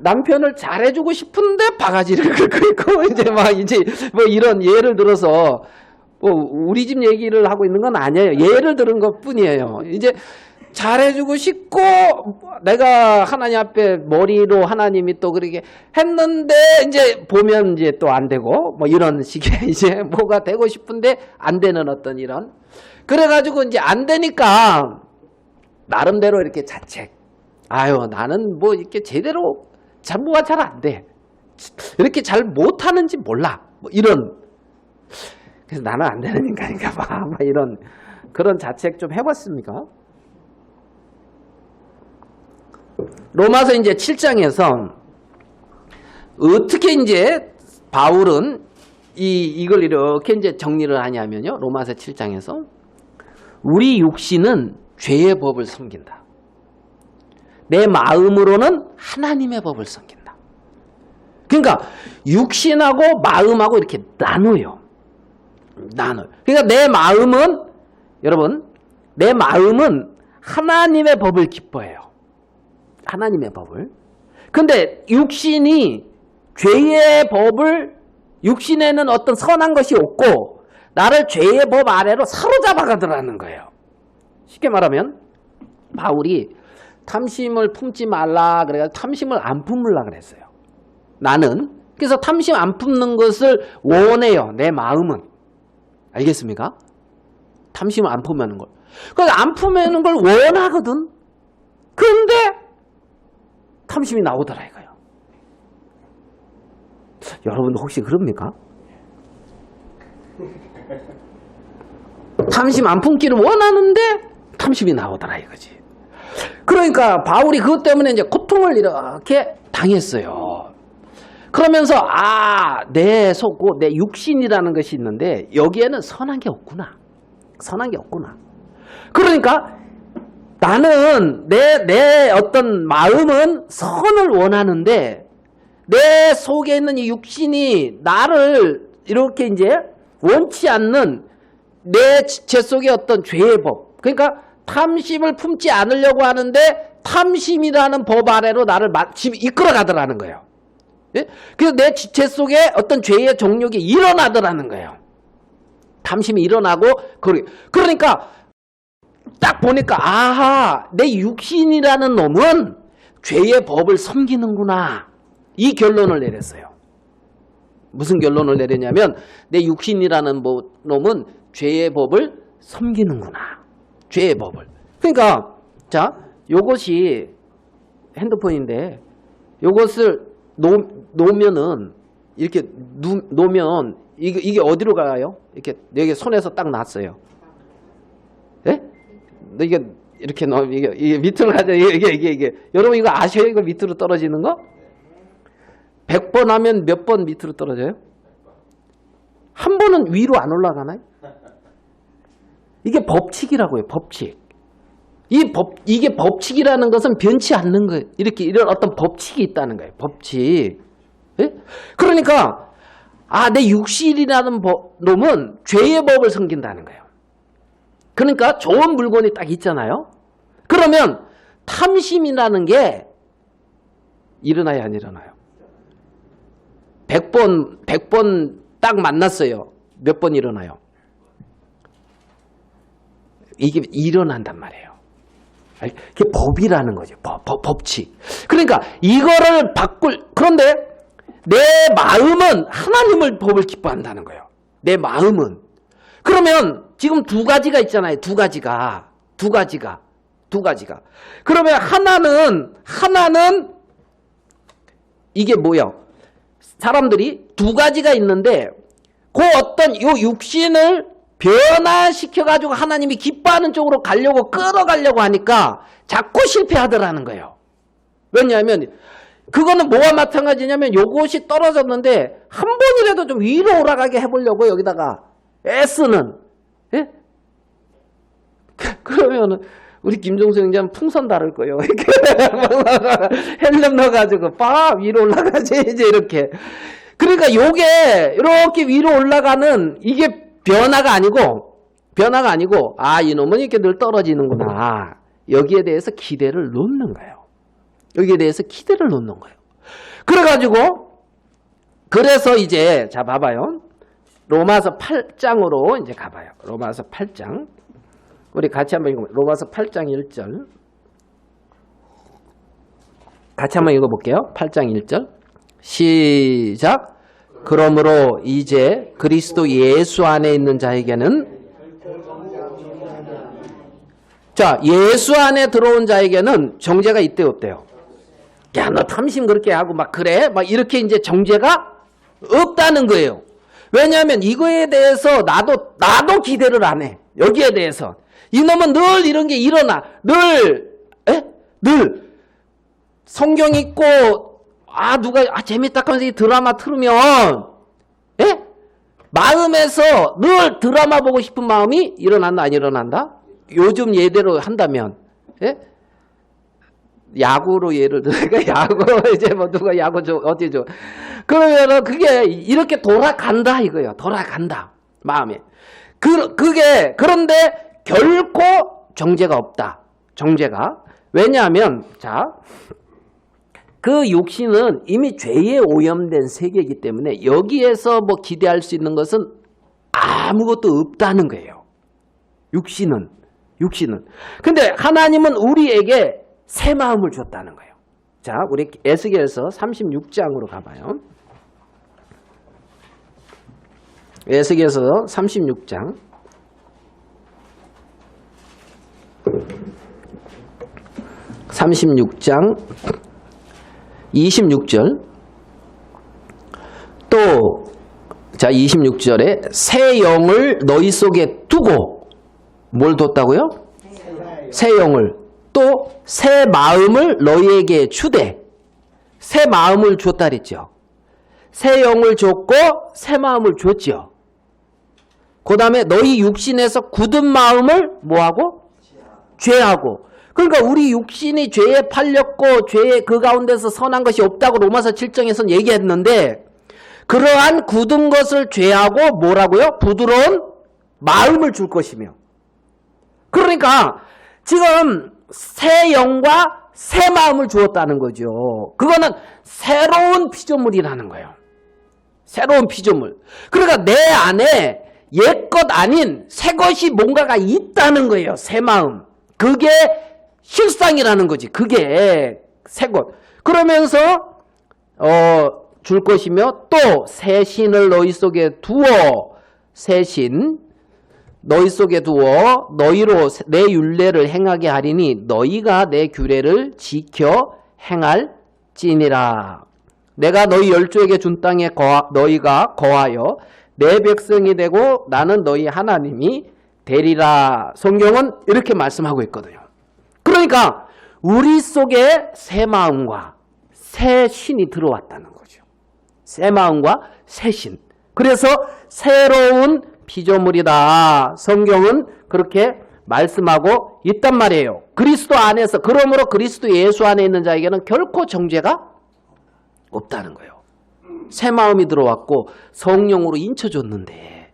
남편을 잘해주고 싶은데 바가지를 긁고 있고 이제 뭐 이런 예를 들어서 뭐 우리 집 얘기를 하고 있는 건 아니에요. 예를 들은 것 뿐이에요. 이제 잘해주고 싶고 내가 하나님 앞에 머리로 하나님이 또 그렇게 했는데 이제 보면 이제 또 안 되고 뭐 이런 식의 이제 뭐가 되고 싶은데 안 되는 어떤 이런 그래가지고 이제 안 되니까 나름대로 이렇게 자책. 아유 나는 뭐 이렇게 제대로 뭐가 잘 안 돼. 이렇게 잘 못하는지 몰라. 뭐 이런. 그래서 나는 안 되는 인간인가 봐. 뭐 이런 그런 자책 좀 해봤습니까? 로마서 이제 7장에서 어떻게 이제 바울은 이걸 이렇게 이제 정리를 하냐면요. 로마서 7장에서 우리 육신은 죄의 법을 섬긴다. 내 마음으로는 하나님의 법을 섬긴다. 그러니까 육신하고 마음하고 이렇게 나눠요. 그러니까 내 마음은 여러분 내 마음은 하나님의 법을 기뻐해요. 하나님의 법을. 근데 육신이 죄의 법을 육신에는 어떤 선한 것이 없고 나를 죄의 법 아래로 사로잡아 가더라는 거예요. 쉽게 말하면 바울이 탐심을 품지 말라 그래서 탐심을 안 품으려 그랬어요. 나는 그래서 탐심 안 품는 것을 원해요. 내 마음은. 알겠습니까? 탐심을 안 품는 걸. 그래서 안 품는 걸 원하거든. 그런데 탐심이 나오더라 이거요. 여러분도 혹시 그럽니까? 탐심 안 품기를 원하는데 탐심이 나오더라 이거지. 그러니까 바울이 그것 때문에 이제 고통을 이렇게 당했어요. 그러면서 내 속, 내 육신이라는 것이 있는데 여기에는 선한 게 없구나. 선한 게 없구나. 그러니까 나는 내 어떤 마음은 선을 원하는데 내 속에 있는 이 육신이 나를 이렇게 이제 원치 않는 내 지체 속의 어떤 죄의 법. 그러니까 탐심을 품지 않으려고 하는데 탐심이라는 법 아래로 나를 이끌어 가더라는 거예요. 예? 그래서 내 지체 속에 어떤 죄의 정욕이 일어나더라는 거예요. 탐심이 일어나고 그러니까 딱 보니까 아하, 내 육신이라는 놈은 죄의 법을 섬기는구나. 이 결론을 내렸어요. 무슨 결론을 내렸냐면 내 육신이라는 놈은 죄의 법을 섬기는구나. 죄의 법을. 그러니까 자, 요것이 핸드폰인데 요것을 놓으면은 이렇게 놓으면 이게 어디로 가요? 이렇게 여기 손에서 딱 놨어요. 예? 이게 이렇게 넣으면 이게 밑으로 가죠. 이게 여러분 이거 아셔요? 이거 밑으로 떨어지는 거? 100번 하면 몇 번 밑으로 떨어져요? 한 번은 위로 안 올라가나요? 이게 법칙이라고요. 법칙. 이게 법칙이라는 것은 변치 않는 거예요. 이런 어떤 법칙이 있다는 거예요. 법칙. 예? 그러니까 내 육신이라는 놈은 죄의 법을 섬긴다는 거예요. 그러니까 좋은 물건이 딱 있잖아요. 그러면 탐심이라는 게 일어나요, 안 일어나요? 100번 딱 만났어요. 몇 번 일어나요? 이게 일어난단 말이에요. 그게 법이라는 거죠. 법칙. 그러니까 이거를 그런데 내 마음은 하나님을 법을 기뻐한다는 거예요. 내 마음은. 그러면 지금 두 가지가 있잖아요. 두 가지가. 그러면 하나는 이게 뭐예요? 사람들이 두 가지가 있는데 그 어떤 요 육신을 변화시켜가지고 하나님이 기뻐하는 쪽으로 끌어가려고 하니까 자꾸 실패하더라는 거예요. 왜냐하면 그거는 뭐와 마찬가지냐면 요것이 떨어졌는데 한 번이라도 좀 위로 올라가게 해보려고 여기다가 애쓰는. 예? 그러면 우리 김종수 형제는 풍선 다룰 거예요. 헬륨 넣어가지고 위로 올라가지 이제 이렇게. 그러니까 요게 이렇게 위로 올라가는 이게 변화가 아니고 이놈은 이렇게 늘 떨어지는구나. 여기에 대해서 기대를 놓는 거예요. 그래서 이제 자 봐봐요. 로마서 8장으로 이제 가봐요. 로마서 8장. 우리 같이 한번 읽어볼게요. 로마서 8장 1절. 같이 한번 읽어볼게요. 8장 1절. 시작. 그러므로 이제 그리스도 예수 안에 있는 자에게는 예수 안에 들어온 자에게는 정죄가 있대요, 없대요? 야, 너 탐심 그렇게 하고 막 그래? 막 이렇게 이제 정죄가 없다는 거예요. 왜냐하면 이거에 대해서 나도 기대를 안 해. 여기에 대해서. 이놈은 늘 이런 게 일어나. 늘 성경 읽고 누가 재밌다 하면서 이 드라마 틀으면 마음에서 늘 드라마 보고 싶은 마음이 일어난다 안 일어난다? 요즘 예대로 한다면 야구로 예를 들어서 야구 이제 뭐 누가 야구 어디 줘 그러면은 그게 이렇게 돌아간다 이거예요. 돌아간다 마음에. 그런데 결코 정죄가 없다. 정죄가. 왜냐하면 그 육신은 이미 죄에 오염된 세계이기 때문에 여기에서 뭐 기대할 수 있는 것은 아무것도 없다는 거예요. 육신은. 근데 하나님은 우리에게 새 마음을 줬다는 거예요. 자, 우리 에스겔서 36장으로 가봐요. 에스겔서 36장. 36장 26절. 또 26절에 새 영을 너희 속에 두고 뭘 뒀다고요? 새 영을. 또 새 마음을 너희에게 주되. 새 마음을 줬다 그랬죠. 새 영을 줬고 새 마음을 줬죠. 그 다음에 너희 육신에서 굳은 마음을 뭐하고? 죄하고. 그러니까 우리 육신이 죄에 팔렸고 죄의 그 가운데서 선한 것이 없다고 로마서 7장에서는 얘기했는데 그러한 굳은 것을 죄하고 뭐라고요? 부드러운 마음을 줄 것이며. 그러니까 지금 새 영과 새 마음을 주었다는 거죠. 그거는 새로운 피조물이라는 거예요. 새로운 피조물. 그러니까 내 안에 옛것 아닌 새 것이 뭔가가 있다는 거예요. 새 마음. 그게 실상이라는 거지. 그게 새 것. 그러면서 줄 것이며 또 새 신을 너희 속에 두어 새 신 너희 속에 두어 너희로 내 율례를 행하게 하리니 너희가 내 규례를 지켜 행할지니라. 내가 너희 열조에게 준 땅에 너희가 거하여 내 백성이 되고 나는 너희 하나님이 되리라. 성경은 이렇게 말씀하고 있거든요. 그러니까 우리 속에 새 마음과 새 신이 들어왔다는 거죠. 새 마음과 새 신. 그래서 새로운 피조물이다. 성경은 그렇게 말씀하고 있단 말이에요. 그리스도 안에서, 그러므로 그리스도 예수 안에 있는 자에게는 결코 정죄가 없다는 거예요. 새 마음이 들어왔고 성령으로 인쳐줬는데.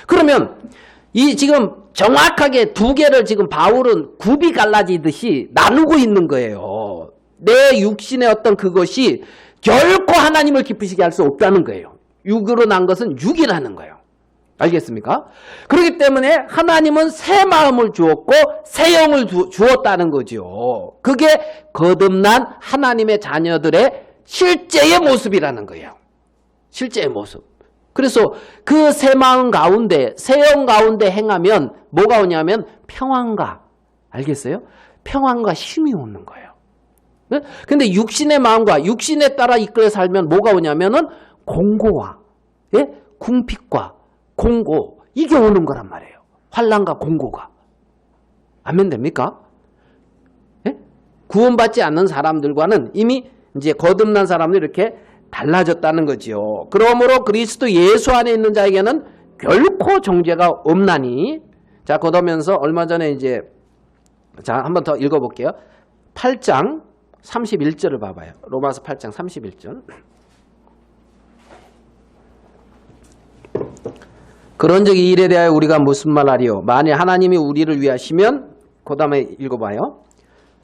그러면 이 지금 정확하게 두 개를 지금 바울은 굽이 갈라지듯이 나누고 있는 거예요. 내 육신의 어떤 그것이 결코 하나님을 기쁘시게 할 수 없다는 거예요. 육으로 난 것은 육이라는 거예요. 알겠습니까? 그렇기 때문에 하나님은 새 마음을 주었고 새 영을 주었다는 거죠. 그게 거듭난 하나님의 자녀들의 실제의 모습이라는 거예요. 실제의 모습. 그래서 그 새 마음 가운데, 새 영 가운데 행하면 뭐가 오냐면 평안과, 알겠어요? 평안과 힘이 오는 거예요. 근데 육신의 마음과 육신에 따라 이끌어 살면 뭐가 오냐면은 공고와, 예? 궁핍과 공고, 이게 오는 거란 말이에요. 환난과 공고가. 아멘 됩니까? 예? 구원받지 않는 사람들과는 이미 이제 거듭난 사람들이 이렇게 달라졌다는 거지요. 그러므로 그리스도 예수 안에 있는 자에게는 결코 정죄가 없나니. 자, 그러면서 얼마 전에 이제 자, 한번 더 읽어볼게요. 8장 31절을 봐봐요. 로마서 8장 31절. 그런즉 이 일에 대하여 우리가 무슨 말하리요? 만일 하나님이 우리를 위하시면, 그 다음에 읽어봐요.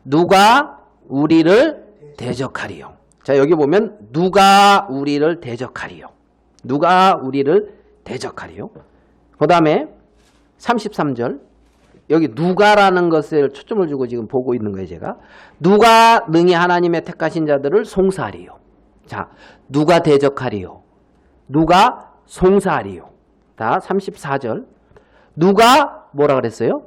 누가 우리를 대적하리요? 자, 여기 보면 누가 우리를 대적하리요? 누가 우리를 대적하리요? 그 다음에 33절. 여기 누가라는 것을 초점을 주고 지금 보고 있는 거예요, 제가. 누가 능히 하나님의 택하신 자들을 송사하리요? 자, 누가 대적하리요? 누가 송사하리요? 다 34절. 누가 뭐라 그랬어요?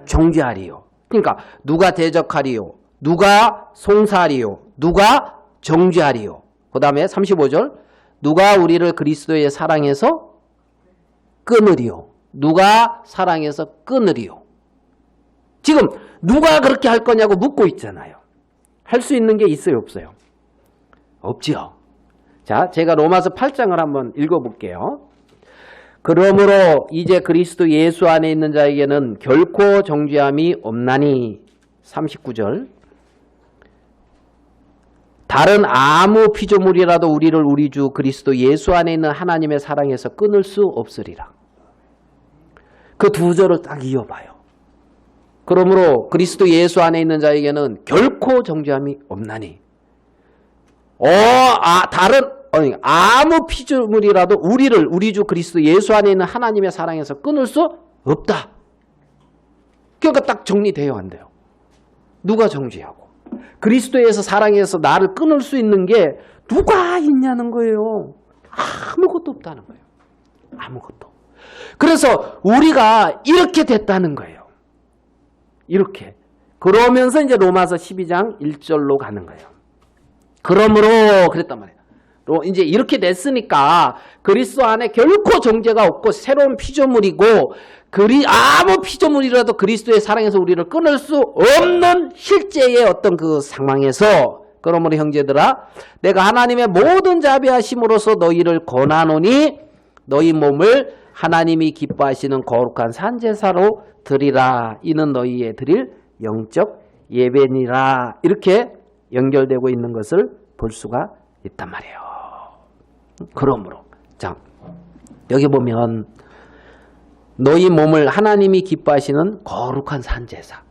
정죄하리요. 그러니까 누가 대적하리요? 누가 송사하리요? 누가 정죄하리요? 그 다음에 35절. 누가 우리를 그리스도의 사랑에서 끊으리요? 누가 사랑에서 끊으리요? 지금 누가 그렇게 할 거냐고 묻고 있잖아요. 할 수 있는 게 있어요, 없어요? 없지요. 자, 제가 로마서 8장을 한번 읽어볼게요. 그러므로 이제 그리스도 예수 안에 있는 자에게는 결코 정죄함이 없나니. 39절. 다른 아무 피조물이라도 우리를 우리 주 그리스도 예수 안에 있는 하나님의 사랑에서 끊을 수 없으리라. 그 두 절을 딱 이어봐요. 그러므로 그리스도 예수 안에 있는 자에게는 결코 정죄함이 없나니. 다른 아무 피조물이라도 우리를 우리 주 그리스도 예수 안에 있는 하나님의 사랑에서 끊을 수 없다. 그러니까 딱 정리되어야 한대요. 누가 정죄하고 그리스도에서 사랑해서 나를 끊을 수 있는 게 누가 있냐는 거예요. 아무것도 없다는 거예요. 아무것도. 그래서 우리가 이렇게 됐다는 거예요. 이렇게. 그러면서 이제 로마서 12장 1절로 가는 거예요. 그러므로 그랬단 말이에요. 이제 이렇게 됐으니까 그리스도 안에 결코 정죄가 없고 새로운 피조물이고 아무 피조물이라도 그리스도의 사랑에서 우리를 끊을 수 없는 실제의 어떤 그 상황에서 그러므로 형제들아 내가 하나님의 모든 자비하심으로써 너희를 권하노니 너희 몸을 하나님이 기뻐하시는 거룩한 산제사로 드리라. 이는 너희의 드릴 영적 예배니라. 이렇게 연결되고 있는 것을 볼 수가 있단 말이에요. 그러므로 자, 여기 보면 너희 몸을 하나님이 기뻐하시는 거룩한 산제사.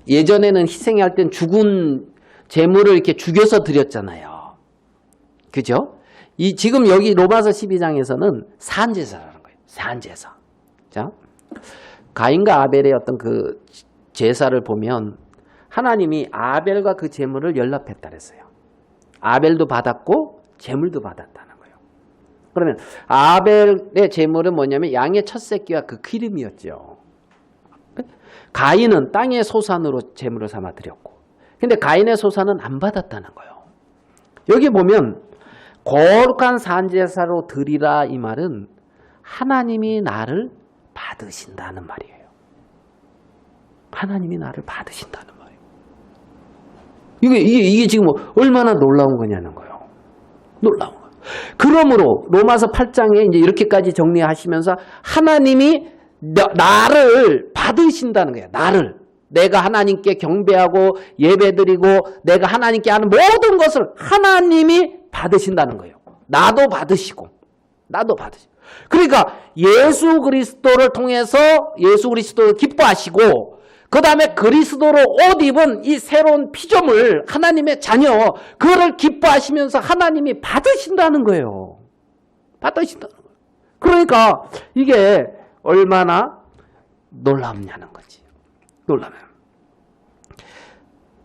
예전에는 희생할 땐 죽은 제물을 이렇게 죽여서 드렸잖아요. 그죠? 지금 여기 로마서 12장에서는 산제사라는 거예요. 산제사. 자, 가인과 아벨의 어떤 그 제사를 보면 하나님이 아벨과 그 제물을 연락했다 그랬어요. 아벨도 받았고 제물도 받았다는 거예요. 그러면 아벨의 제물은 뭐냐면 양의 첫 새끼와 그 기름이었죠. 가인은 땅의 소산으로 제물을 삼아 드렸고, 근데 가인의 소산은 안 받았다는 거예요. 여기 보면 거룩한 산제사로 드리라 이 말은 하나님이 나를 받으신다는 말이에요. 하나님이 나를 받으신다는 말이에요. 이게 지금 얼마나 놀라운 거냐는 거예요. 놀라운 거예요. 그러므로 로마서 8장에 이제 이렇게까지 정리하시면서 하나님이 나를 받으신다는 거예요. 나를. 내가 하나님께 경배하고 예배드리고 내가 하나님께 하는 모든 것을 하나님이 받으신다는 거예요. 나도 받으시고 나도 받으시고. 그러니까 예수 그리스도를 통해서 예수 그리스도를 기뻐하시고 그 다음에 그리스도로 옷 입은 이 새로운 피조물 하나님의 자녀 그거를 기뻐하시면서 하나님이 받으신다는 거예요. 받으신다는 거예요. 그러니까 이게 얼마나 놀랍냐는 거지. 놀라면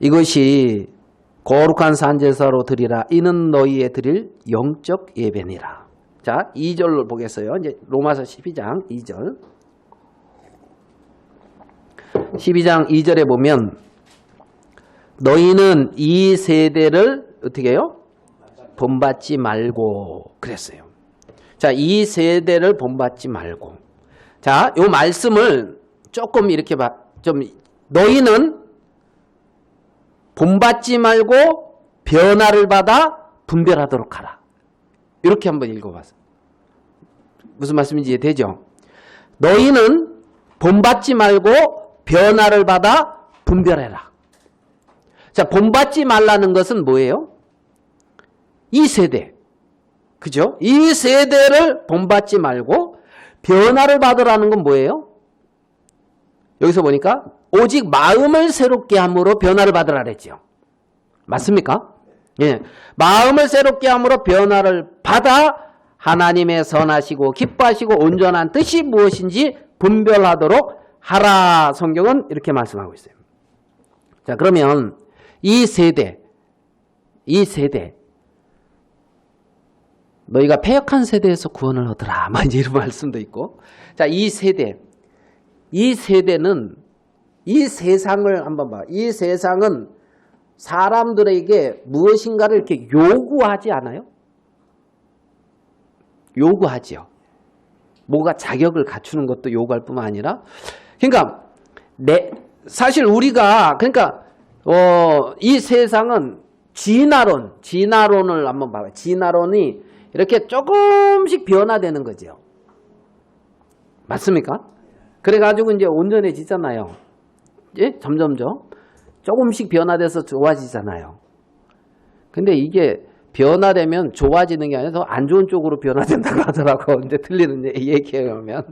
이것이 거룩한 산제사로 드리라. 이는 너희의 드릴 영적 예배니라. 자, 2절로 보겠어요. 이제 로마서 12장 2절. 12장 2절에 보면 너희는 이 세대를 어떻게 해요? 본받지 말고 그랬어요. 자, 이 세대를 본받지 말고. 자, 요 말씀을 조금 이렇게 좀 너희는 본받지 말고 변화를 받아 분별하도록 하라. 이렇게 한번 읽어봤어요. 무슨 말씀인지 이해되죠? 너희는 본받지 말고 변화를 받아 분별해라. 자, 본받지 말라는 것은 뭐예요? 이 세대. 그죠? 이 세대를 본받지 말고 변화를 받으라는 건 뭐예요? 여기서 보니까 오직 마음을 새롭게 함으로 변화를 받으라 그랬죠. 맞습니까? 예. 마음을 새롭게 함으로 변화를 받아 하나님의 선하시고 기뻐하시고 온전한 뜻이 무엇인지 분별하도록 하라. 성경은 이렇게 말씀하고 있어요. 자, 그러면 이 세대 너희가 패역한 세대에서 구원을 얻으라. 이제 이런 말씀도 있고. 자, 이 세대는 이 세상을 한번 봐. 이 세상은 사람들에게 무엇인가를 이렇게 요구하지 않아요? 요구하지요. 뭐가 자격을 갖추는 것도 요구할 뿐만 아니라, 그러니까 사실 우리가 그러니까 이 세상은 진화론을 한번 봐봐요. 진화론이 이렇게 조금씩 변화되는 거죠. 맞습니까? 그래가지고 이제 온전해지잖아요. 예? 점점점 조금씩 변화돼서 좋아지잖아요. 근데 이게 변화되면 좋아지는 게 아니라 더 안 좋은 쪽으로 변화된다고 하더라고. 이제 틀리는 얘기에 오면.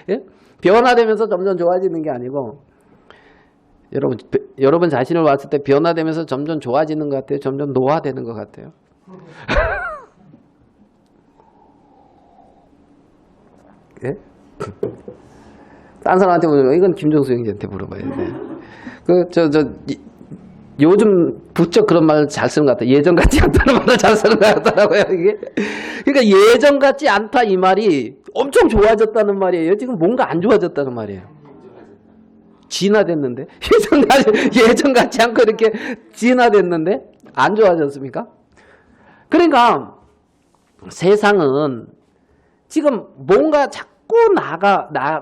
예? 변화되면서 점점 좋아지는 게 아니고, 여러분 자신을 봤을 때 변화되면서 점점 좋아지는 것 같아요? 점점 노화되는 것 같아요? 예? 딴 사람한테 물어봐. 이건 김종수 형제한테 물어봐야 돼. 요즘 부쩍 그런 말 잘 쓰는 것 같아. 예전 같지 않다는 말을 잘 쓰는 것 같더라고요, 이게. 그러니까 예전 같지 않다 이 말이 엄청 좋아졌다는 말이에요. 지금 뭔가 안 좋아졌다는 말이에요. 진화됐는데? 예전 같지 않고 이렇게 진화됐는데? 안 좋아졌습니까? 그러니까 세상은 지금 뭔가 자꾸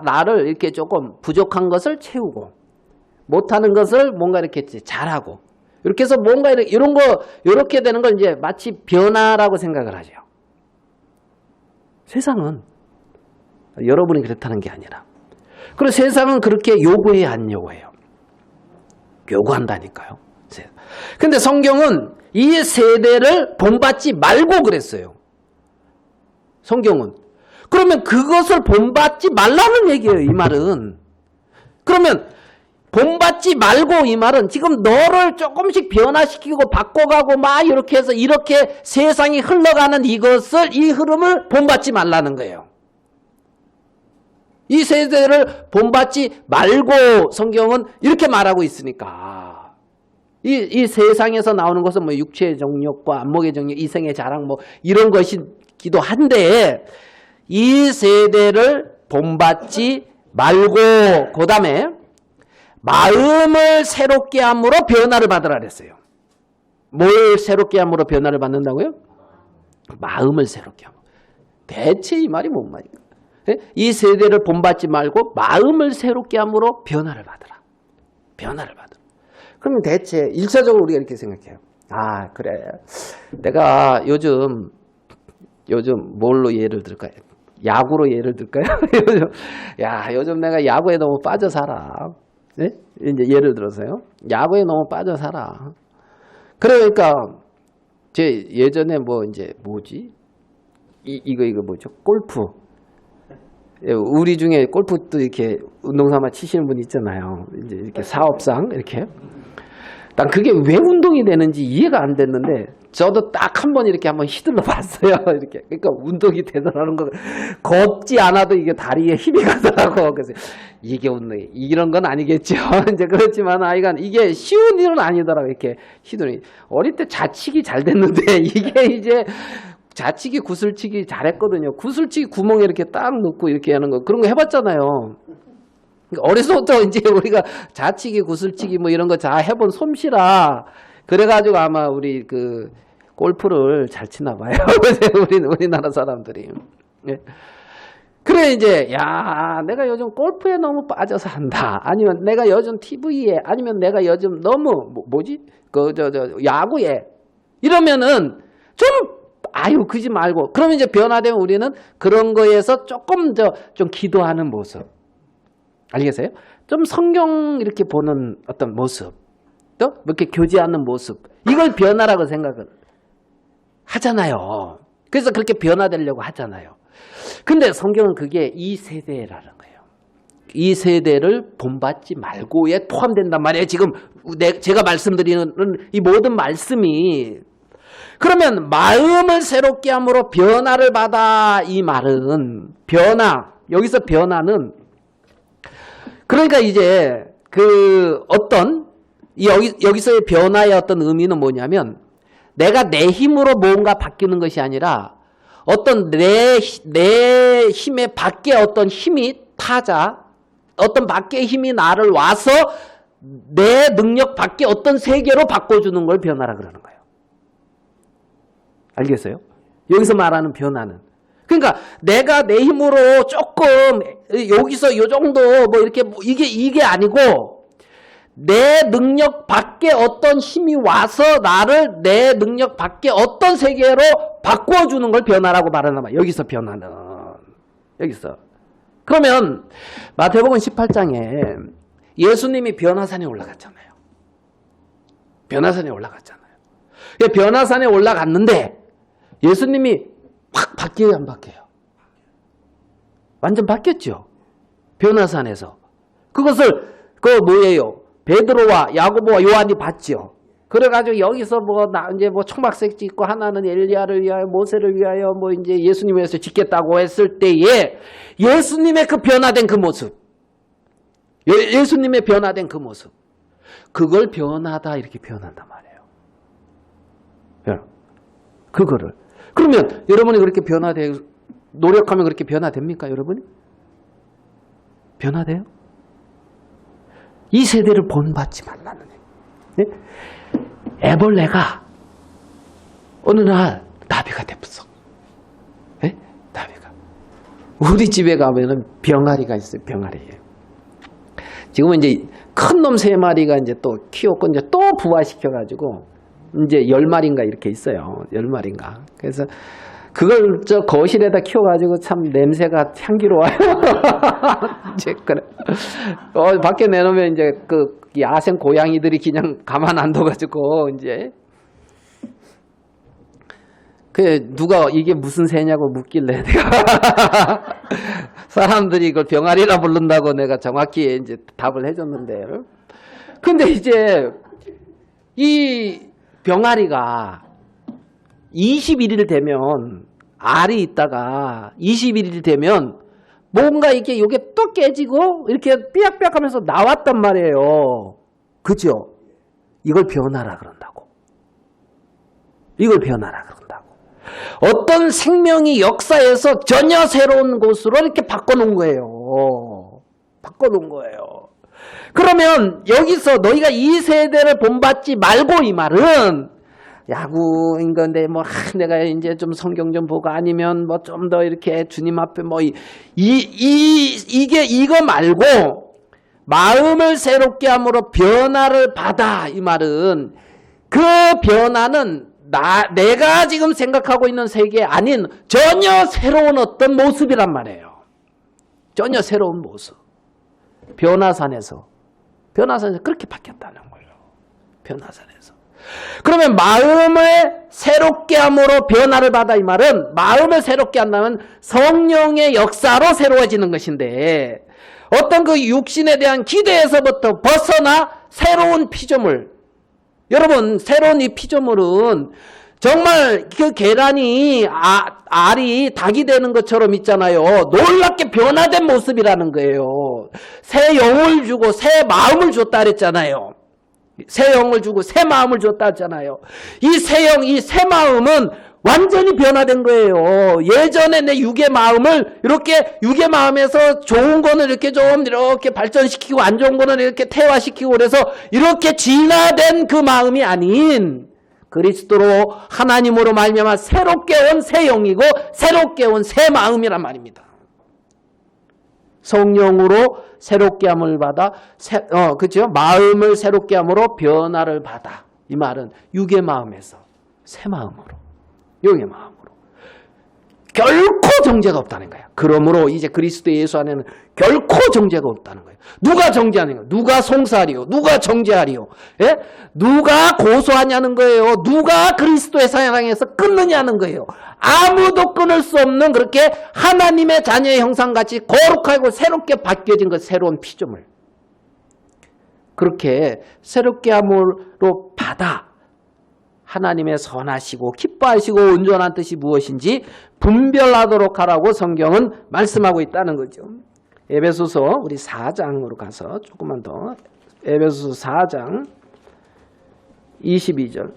나를 이렇게 조금 부족한 것을 채우고 못하는 것을 뭔가 이렇게 잘하고 이렇게 해서 뭔가 이런 거 이렇게 되는 걸 이제 마치 변화라고 생각을 하죠. 세상은. 여러분이 그렇다는 게 아니라. 그리고 세상은 그렇게 요구해야 안 요구해요? 요구한다니까요. 근데 성경은 이 세대를 본받지 말고 그랬어요. 성경은. 그러면 그것을 본받지 말라는 얘기예요, 이 말은. 그러면 본받지 말고 이 말은 지금 너를 조금씩 변화시키고 바꿔가고 막 이렇게 해서 이렇게 세상이 흘러가는 이것을, 이 흐름을 본받지 말라는 거예요. 이 세대를 본받지 말고 성경은 이렇게 말하고 있으니까. 이 세상에서 나오는 것은 뭐 육체의 정욕과 안목의 정욕, 이생의 자랑 뭐 이런 것이기도 한데 이 세대를 본받지 말고 그 다음에 마음을 새롭게 함으로 변화를 받으라 그랬어요. 뭘 새롭게 함으로 변화를 받는다고요? 마음을 새롭게 함으로. 대체 이 말이 뭔 말인가? 이 세대를 본받지 말고 마음을 새롭게 함으로 변화를 받으라. 변화를 받으라. 그러면 대체 1차적으로 우리가 이렇게 생각해요. 아 그래 내가 요즘 뭘로 예를 들까요? 야구로 예를 들까요? 요즘 내가 야구에 너무 빠져 살아. 네? 이제 예를 들어서요. 야구에 너무 빠져 살아. 그러니까 제 예전에 뭐 이제 뭐지? 이거 뭐죠? 골프. 우리 중에 골프도 이렇게 운동삼아 치시는 분 있잖아요. 이제 이렇게 사업상 이렇게. 난 그게 왜 운동이 되는지 이해가 안 됐는데 저도 딱 한 번 이렇게 한번 휘둘러 봤어요. 이렇게. 그러니까 운동이 되더라는 거. 걷지 않아도 이게 다리에 힘이 가더라고. 그래서 이게 운동이 이런 건 아니겠죠. 이제 그렇지만 아이가 이게 쉬운 일은 아니더라고. 이렇게 휘두르니. 어릴 때 자치기 잘 됐는데 이게 이제 자치기 구슬치기 잘했거든요. 구슬치기 구멍에 이렇게 딱 넣고 이렇게 하는 거 그런 거 해봤잖아요. 어려서부터 이제 우리가 자치기 구슬치기 뭐 이런 거 다 해본 솜씨라 그래가지고 아마 우리 그 골프를 잘 치나 봐요. 우리나라 사람들이. 예. 그래 이제 야 내가 요즘 골프에 너무 빠져서 한다. 아니면 내가 요즘 TV에 아니면 내가 요즘 너무 뭐지 야구에 이러면은 좀 아유 그러지 말고 그러면 이제 변화되면 우리는 그런 거에서 조금 좀 기도하는 모습 알겠어요? 좀 성경 이렇게 보는 어떤 모습 또 이렇게 교제하는 모습 이걸 변화라고 생각을 하잖아요. 그래서 그렇게 변화되려고 하잖아요. 근데 성경은 그게 이 세대라는 거예요. 이 세대를 본받지 말고에 포함된단 말이에요. 지금 제가 말씀드리는 이 모든 말씀이 그러면 마음을 새롭게 함으로 변화를 받아 이 말은 변화 여기서 변화는 그러니까 이제 그 어떤 여기서의 변화의 어떤 의미는 뭐냐면 내가 내 힘으로 뭔가 바뀌는 것이 아니라 어떤 내 힘의 밖에 어떤 힘이 타자 어떤 밖의 힘이 나를 와서 내 능력 밖에 어떤 세계로 바꿔주는 걸 변화라 그러는 거예요. 알겠어요? 여기서 말하는 변화는 그러니까 내가 내 힘으로 조금 여기서 요 정도 뭐 이렇게 이게 아니고 내 능력 밖에 어떤 힘이 와서 나를 내 능력 밖에 어떤 세계로 바꿔주는 걸 변화라고 말하는 거야. 여기서 변화는 여기서 그러면 마태복음 18장에 예수님이 변화산에 올라갔잖아요. 변화산에 올라갔잖아요. 변화산에 올라갔는데 예수님이 확 바뀌어요, 안 바뀌어요? 완전 바뀌었죠. 변화산에서. 그것을 뭐예요? 베드로와 야고보와 요한이 봤죠. 그래가지고 여기서 이제 초막색 짓고 하나는 엘리야를 위하여 모세를 위하여 이제 예수님을 위해서 짓겠다고 했을 때에 예수님의 그 변화된 그 모습. 예수님의 변화된 그 모습. 그걸 변하다 이렇게 표현한단 말이에요. 그거를. 그러면 여러분이 그렇게 노력하면 그렇게 변화됩니까, 여러분이? 변화돼요? 이 세대를 본받지 말라는 얘기. 네? 애벌레가 어느 날 나비가 됐어. 네? 나비가. 우리 집에 가면은 병아리가 있어요, 병아리. 지금은 이제 큰 놈 3마리가 이제 또 키웠고 이제 또 부화시켜가지고 이제 10마리인가 이렇게 있어요. 10마리인가. 그래서 그걸 저 거실에다 키워가지고 참 냄새가 향기로워요. 이제 그래. 밖에 내놓으면 이제 그 야생 고양이들이 그냥 가만 안 둬가지고 이제 그 누가 이게 무슨 새냐고 묻길래 내가 사람들이 이걸 병아리라 부른다고 내가 정확히 이제 답을 해줬는데, 근데 이제 이 병아리가 21일 되면 알이 있다가 21일 되면 뭔가 이게 요게 또 깨지고 이렇게 삐약삐약 하면서 나왔단 말이에요. 그죠? 이걸 변화라 그런다고. 이걸 변화라 그런다고. 어떤 생명이 역사에서 전혀 새로운 곳으로 이렇게 바꿔놓은 거예요. 바꿔놓은 거예요. 그러면 여기서 너희가 이 세대를 본받지 말고, 이 말은 야구인 건데 뭐 내가 이제 좀 성경 좀 보고 아니면 뭐 좀 더 이렇게 주님 앞에 뭐 이거 말고 마음을 새롭게 함으로 변화를 받아, 이 말은 그 변화는 내가 지금 생각하고 있는 세계 아닌 전혀 새로운 어떤 모습이란 말이에요. 전혀 새로운 모습. 변화산에서 그렇게 바뀌었다는 거예요. 변화산에서. 그러면 마음을 새롭게 함으로 변화를 받아, 이 말은 마음을 새롭게 한다면 성령의 역사로 새로워지는 것인데, 어떤 그 육신에 대한 기대에서부터 벗어나 새로운 피조물, 여러분 새로운 이 피조물은 정말 그 계란이 알이 닭이 되는 것처럼 있잖아요. 놀랍게 변화된 모습이라는 거예요. 새 영을 주고 새 마음을 줬다 그랬잖아요. 새 영을 주고 새 마음을 줬다 했잖아요. 이 새 영, 이 새 마음은 완전히 변화된 거예요. 예전에 내 육의 마음을 이렇게 육의 마음에서 좋은 거는 이렇게 좀 이렇게 발전시키고 안 좋은 거는 이렇게 퇴화시키고 그래서 이렇게 진화된 그 마음이 아닌 그리스도로 하나님으로 말미암아 새롭게 온 새 영이고 새롭게 온 새 마음이란 말입니다. 성령으로 새롭게 함을 받아 그렇죠? 마음을 새롭게 함으로 변화를 받아. 이 말은 육의 마음에서 새 마음으로, 영의 마음으로. 결코 정죄가 없다는 거야. 그러므로 이제 그리스도 예수 안에는 결코 정죄가 없다는 거예요. 누가 정죄하는 거예요? 누가 송사하리요? 누가 정죄하리요? 예? 누가 고소하냐는 거예요. 누가 그리스도의 사랑에서 끊느냐는 거예요. 아무도 끊을 수 없는 그렇게 하나님의 자녀의 형상같이 거룩하고 새롭게 바뀌어진 것, 새로운 피조물. 그렇게 새롭게 함으로 받아 하나님의 선하시고 기뻐하시고 온전한 뜻이 무엇인지 분별하도록 하라고 성경은 말씀하고 있다는 거죠. 에베소서 우리 4장으로 가서 조금만 더, 에베소서 4장 22절.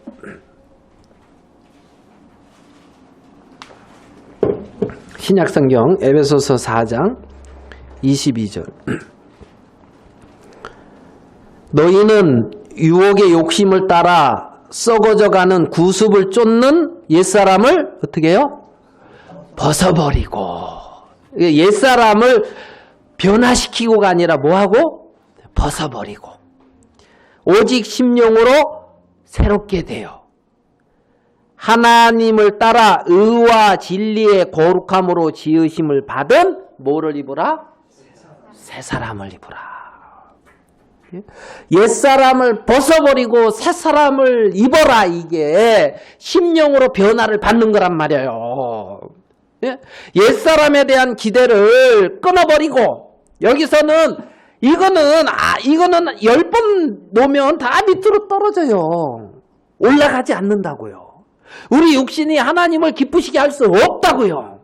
신약성경 에베소서 4장 22절. 너희는 유혹의 욕심을 따라 썩어져가는 구습을 쫓는 옛사람을 어떻게 해요? 벗어버리고. 옛사람을 변화시키고가 아니라 뭐하고? 벗어버리고. 오직 심령으로 새롭게 되어 하나님을 따라 의와 진리의 거룩함으로 지으심을 받은 뭐를 입으라? 새 사람을 입으라. 옛사람을 벗어버리고 새사람을 입어라. 이게 심령으로 변화를 받는 거란 말이에요. 옛사람에 대한 기대를 끊어버리고, 여기서는 이거는 10번 놓으면 다 밑으로 떨어져요. 올라가지 않는다고요. 우리 육신이 하나님을 기쁘시게 할 수 없다고요.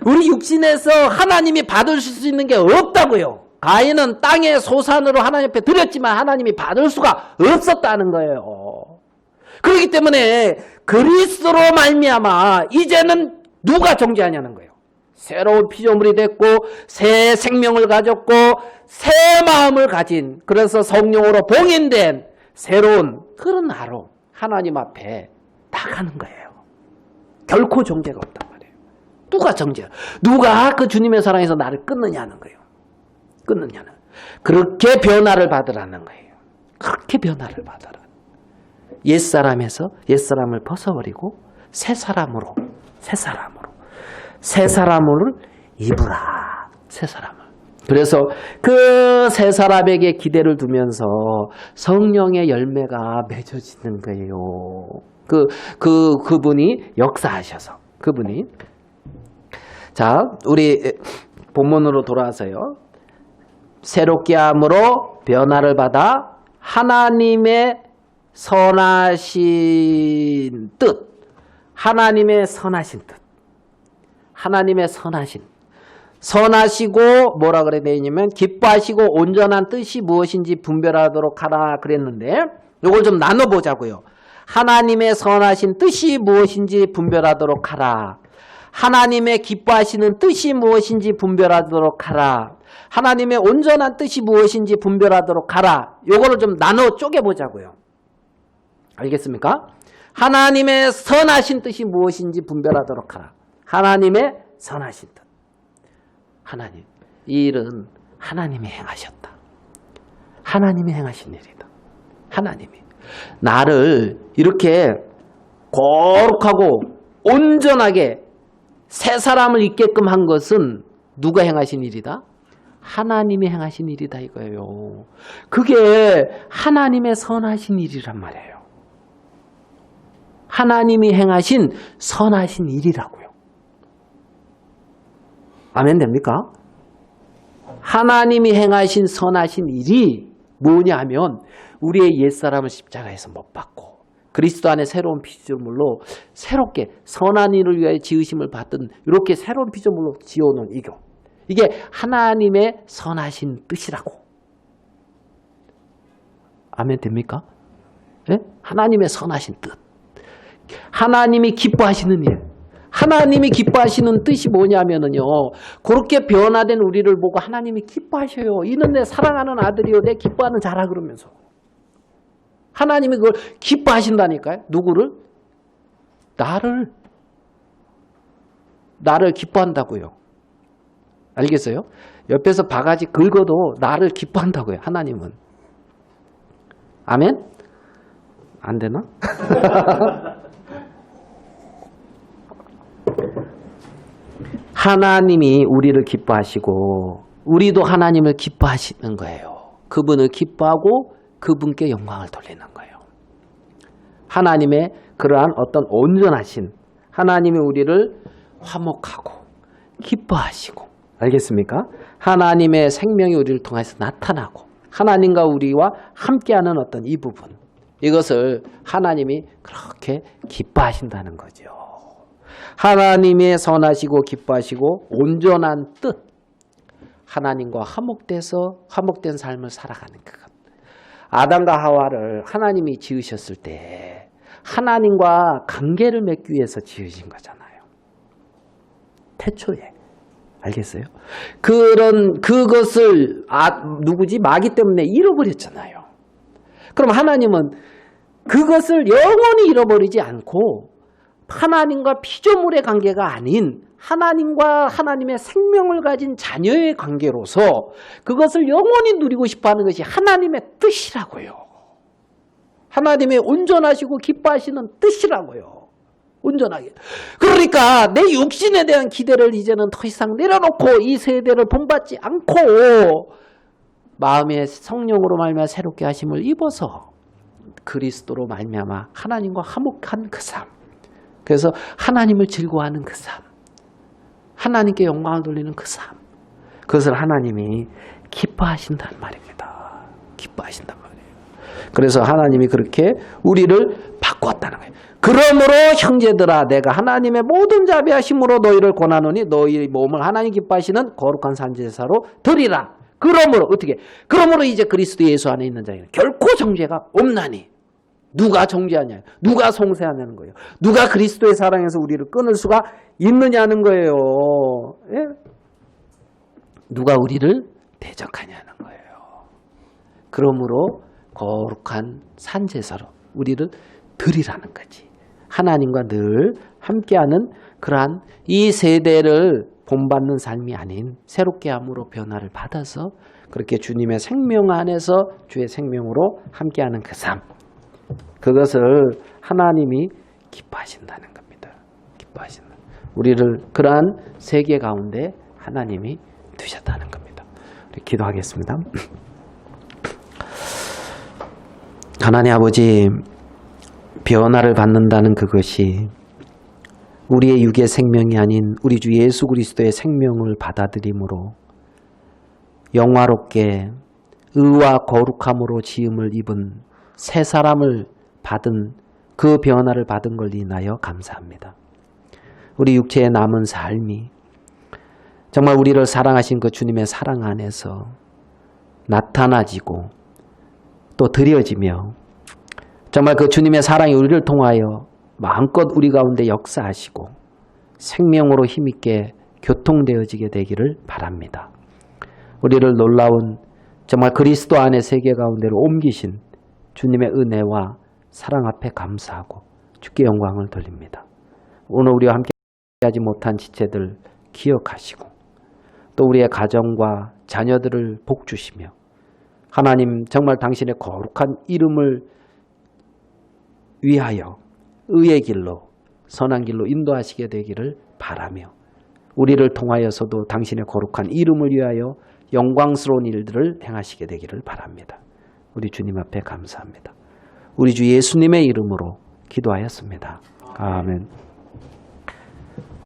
우리 육신에서 하나님이 받을 수 있는 게 없다고요. 가인은 땅의 소산으로 하나님 앞에 드렸지만 하나님이 받을 수가 없었다는 거예요. 그렇기 때문에 그리스도로 말미암아 이제는 누가 정죄하냐는 거예요. 새로운 피조물이 됐고 새 생명을 가졌고 새 마음을 가진, 그래서 성령으로 봉인된 새로운 그런 나로 하나님 앞에 나가는 거예요. 결코 정죄가 없단 말이에요. 누가 그 주님의 사랑에서 나를 끊느냐는 거예요. 끊느냐는. 그렇게 변화를 받으라는 거예요. 그렇게 변화를 받아라. 옛사람에서 옛사람을 벗어버리고 새 사람으로 새 사람으로. 새 사람을 입으라. 새 사람을. 그래서 그 새 사람에게 기대를 두면서 성령의 열매가 맺어지는 거예요. 그분이 역사하셔서. 그분이. 자, 우리 본문으로 돌아와서요. 새롭게 함으로 변화를 받아 하나님의 선하신 뜻. 하나님의 선하신 뜻. 하나님의 선하시고 뭐라 그래 되냐면 기뻐하시고 온전한 뜻이 무엇인지 분별하도록 하라 그랬는데 이걸 좀 나눠보자고요. 하나님의 선하신 뜻이 무엇인지 분별하도록 하라. 하나님의 기뻐하시는 뜻이 무엇인지 분별하도록 하라. 하나님의 온전한 뜻이 무엇인지 분별하도록 하라. 요거를 좀 나눠 쪼개보자고요. 알겠습니까? 하나님의 선하신 뜻이 무엇인지 분별하도록 하라. 하나님의 선하신 뜻. 하나님. 이 일은 하나님이 행하셨다. 하나님이 행하신 일이다. 하나님이. 나를 이렇게 거룩하고 온전하게 새 사람을 있게끔 한 것은 누가 행하신 일이다? 하나님이 행하신 일이다 이거예요. 그게 하나님의 선하신 일이란 말이에요. 하나님이 행하신 선하신 일이라고요. 아멘 됩니까? 하나님이 행하신 선하신 일이 뭐냐 하면 우리의 옛사람을 십자가에서 못 박고 그리스도 안에 새로운 피조물로 새롭게 선한 일을 위하여 지으심을 받은 이렇게 새로운 피조물로 지어놓은 이거. 이게 하나님의 선하신 뜻이라고. 아멘 됩니까? 네? 하나님의 선하신 뜻. 하나님이 기뻐하시는 일. 하나님이 기뻐하시는 뜻이 뭐냐면요. 그렇게 변화된 우리를 보고 하나님이 기뻐하셔요. 이는 내 사랑하는 아들이요. 내 기뻐하는 자라 그러면서. 하나님이 그걸 기뻐하신다니까요. 누구를? 나를 기뻐한다고요. 알겠어요? 옆에서 바가지 긁어도 나를 기뻐한다고요. 하나님은. 아멘? 안 되나? 하나님이 우리를 기뻐하시고 우리도 하나님을 기뻐하시는 거예요. 그분을 기뻐하고 그분께 영광을 돌리는 거예요. 하나님의 그러한 어떤 온전하신 하나님이 우리를 화목하고 기뻐하시고 알겠습니까? 하나님의 생명이 우리를 통해서 나타나고 하나님과 우리와 함께하는 어떤 이 부분 이것을 하나님이 그렇게 기뻐하신다는 거죠. 하나님의 선하시고 기뻐하시고 온전한 뜻 하나님과 화목된 삶을 살아가는 것. 아담과 하와를 하나님이 지으셨을 때 하나님과 관계를 맺기 위해서 지으신 거잖아요. 태초에. 알겠어요? 그것을 누구지? 마귀 때문에 잃어버렸잖아요. 그럼 하나님은 그것을 영원히 잃어버리지 않고 하나님과 피조물의 관계가 아닌 하나님과 하나님의 생명을 가진 자녀의 관계로서 그것을 영원히 누리고 싶어하는 것이 하나님의 뜻이라고요. 하나님의 온전하시고 기뻐하시는 뜻이라고요. 온전하게. 그러니까 내 육신에 대한 기대를 이제는 더 이상 내려놓고 이 세대를 본받지 않고 마음의 성령으로 말미암아 새롭게 하심을 입어서 그리스도로 말미암아 하나님과 화목한 그 삶. 그래서 하나님을 즐거워하는 그 삶. 하나님께 영광을 돌리는 그 삶. 그것을 하나님이 기뻐하신다는 말입니다. 기뻐하신단 말이에요. 그래서 하나님이 그렇게 우리를 바꾸었다는 거예요. 그러므로 형제들아 내가 하나님의 모든 자비하심으로 너희를 권하노니 너희 몸을 하나님 기뻐하시는 거룩한 산제사로 드리라. 그러므로 어떻게? 그러므로 이제 그리스도 예수 안에 있는 자에게는 결코 정죄가 없나니. 누가 정죄하냐? 누가 송세하냐는 거예요. 누가 그리스도의 사랑에서 우리를 끊을 수가 있느냐는 거예요. 예? 누가 우리를 대적하냐는 거예요. 그러므로 거룩한 산제사로 우리를 드리라는 거지. 하나님과 늘 함께하는 그러한 이 세대를 본받는 삶이 아닌 새롭게 함으로 변화를 받아서 그렇게 주님의 생명 안에서 주의 생명으로 함께하는 그 삶. 그것을 하나님이 기뻐하신다는 겁니다. 기뻐하신다. 우리를 그러한 세계 가운데 하나님이 두셨다는 겁니다. 우리 기도하겠습니다. 하나님 아버지, 변화를 받는다는 그것이 우리의 육의 생명이 아닌 우리 주 예수 그리스도의 생명을 받아들임으로 영화롭게 의와 거룩함으로 지음을 입은 새 사람을 받은 그 변화를 받은 걸 인하여 감사합니다. 우리 육체의 남은 삶이 정말 우리를 사랑하신 그 주님의 사랑 안에서 나타나지고 또 드려지며 정말 그 주님의 사랑이 우리를 통하여 마음껏 우리 가운데 역사하시고 생명으로 힘있게 교통되어지게 되기를 바랍니다. 우리를 놀라운 정말 그리스도 안의 세계 가운데로 옮기신 주님의 은혜와 사랑 앞에 감사하고 주께 영광을 돌립니다. 오늘 우리와 함께 하지 못한 지체들 기억하시고 또 우리의 가정과 자녀들을 복주시며 하나님 정말 당신의 거룩한 이름을 위하여 의의 길로 선한 길로 인도하시게 되기를 바라며 우리를 통하여서도 당신의 거룩한 이름을 위하여 영광스러운 일들을 행하시게 되기를 바랍니다. 우리 주님 앞에 감사합니다. 우리 주 예수님의 이름으로 기도하였습니다. 아멘.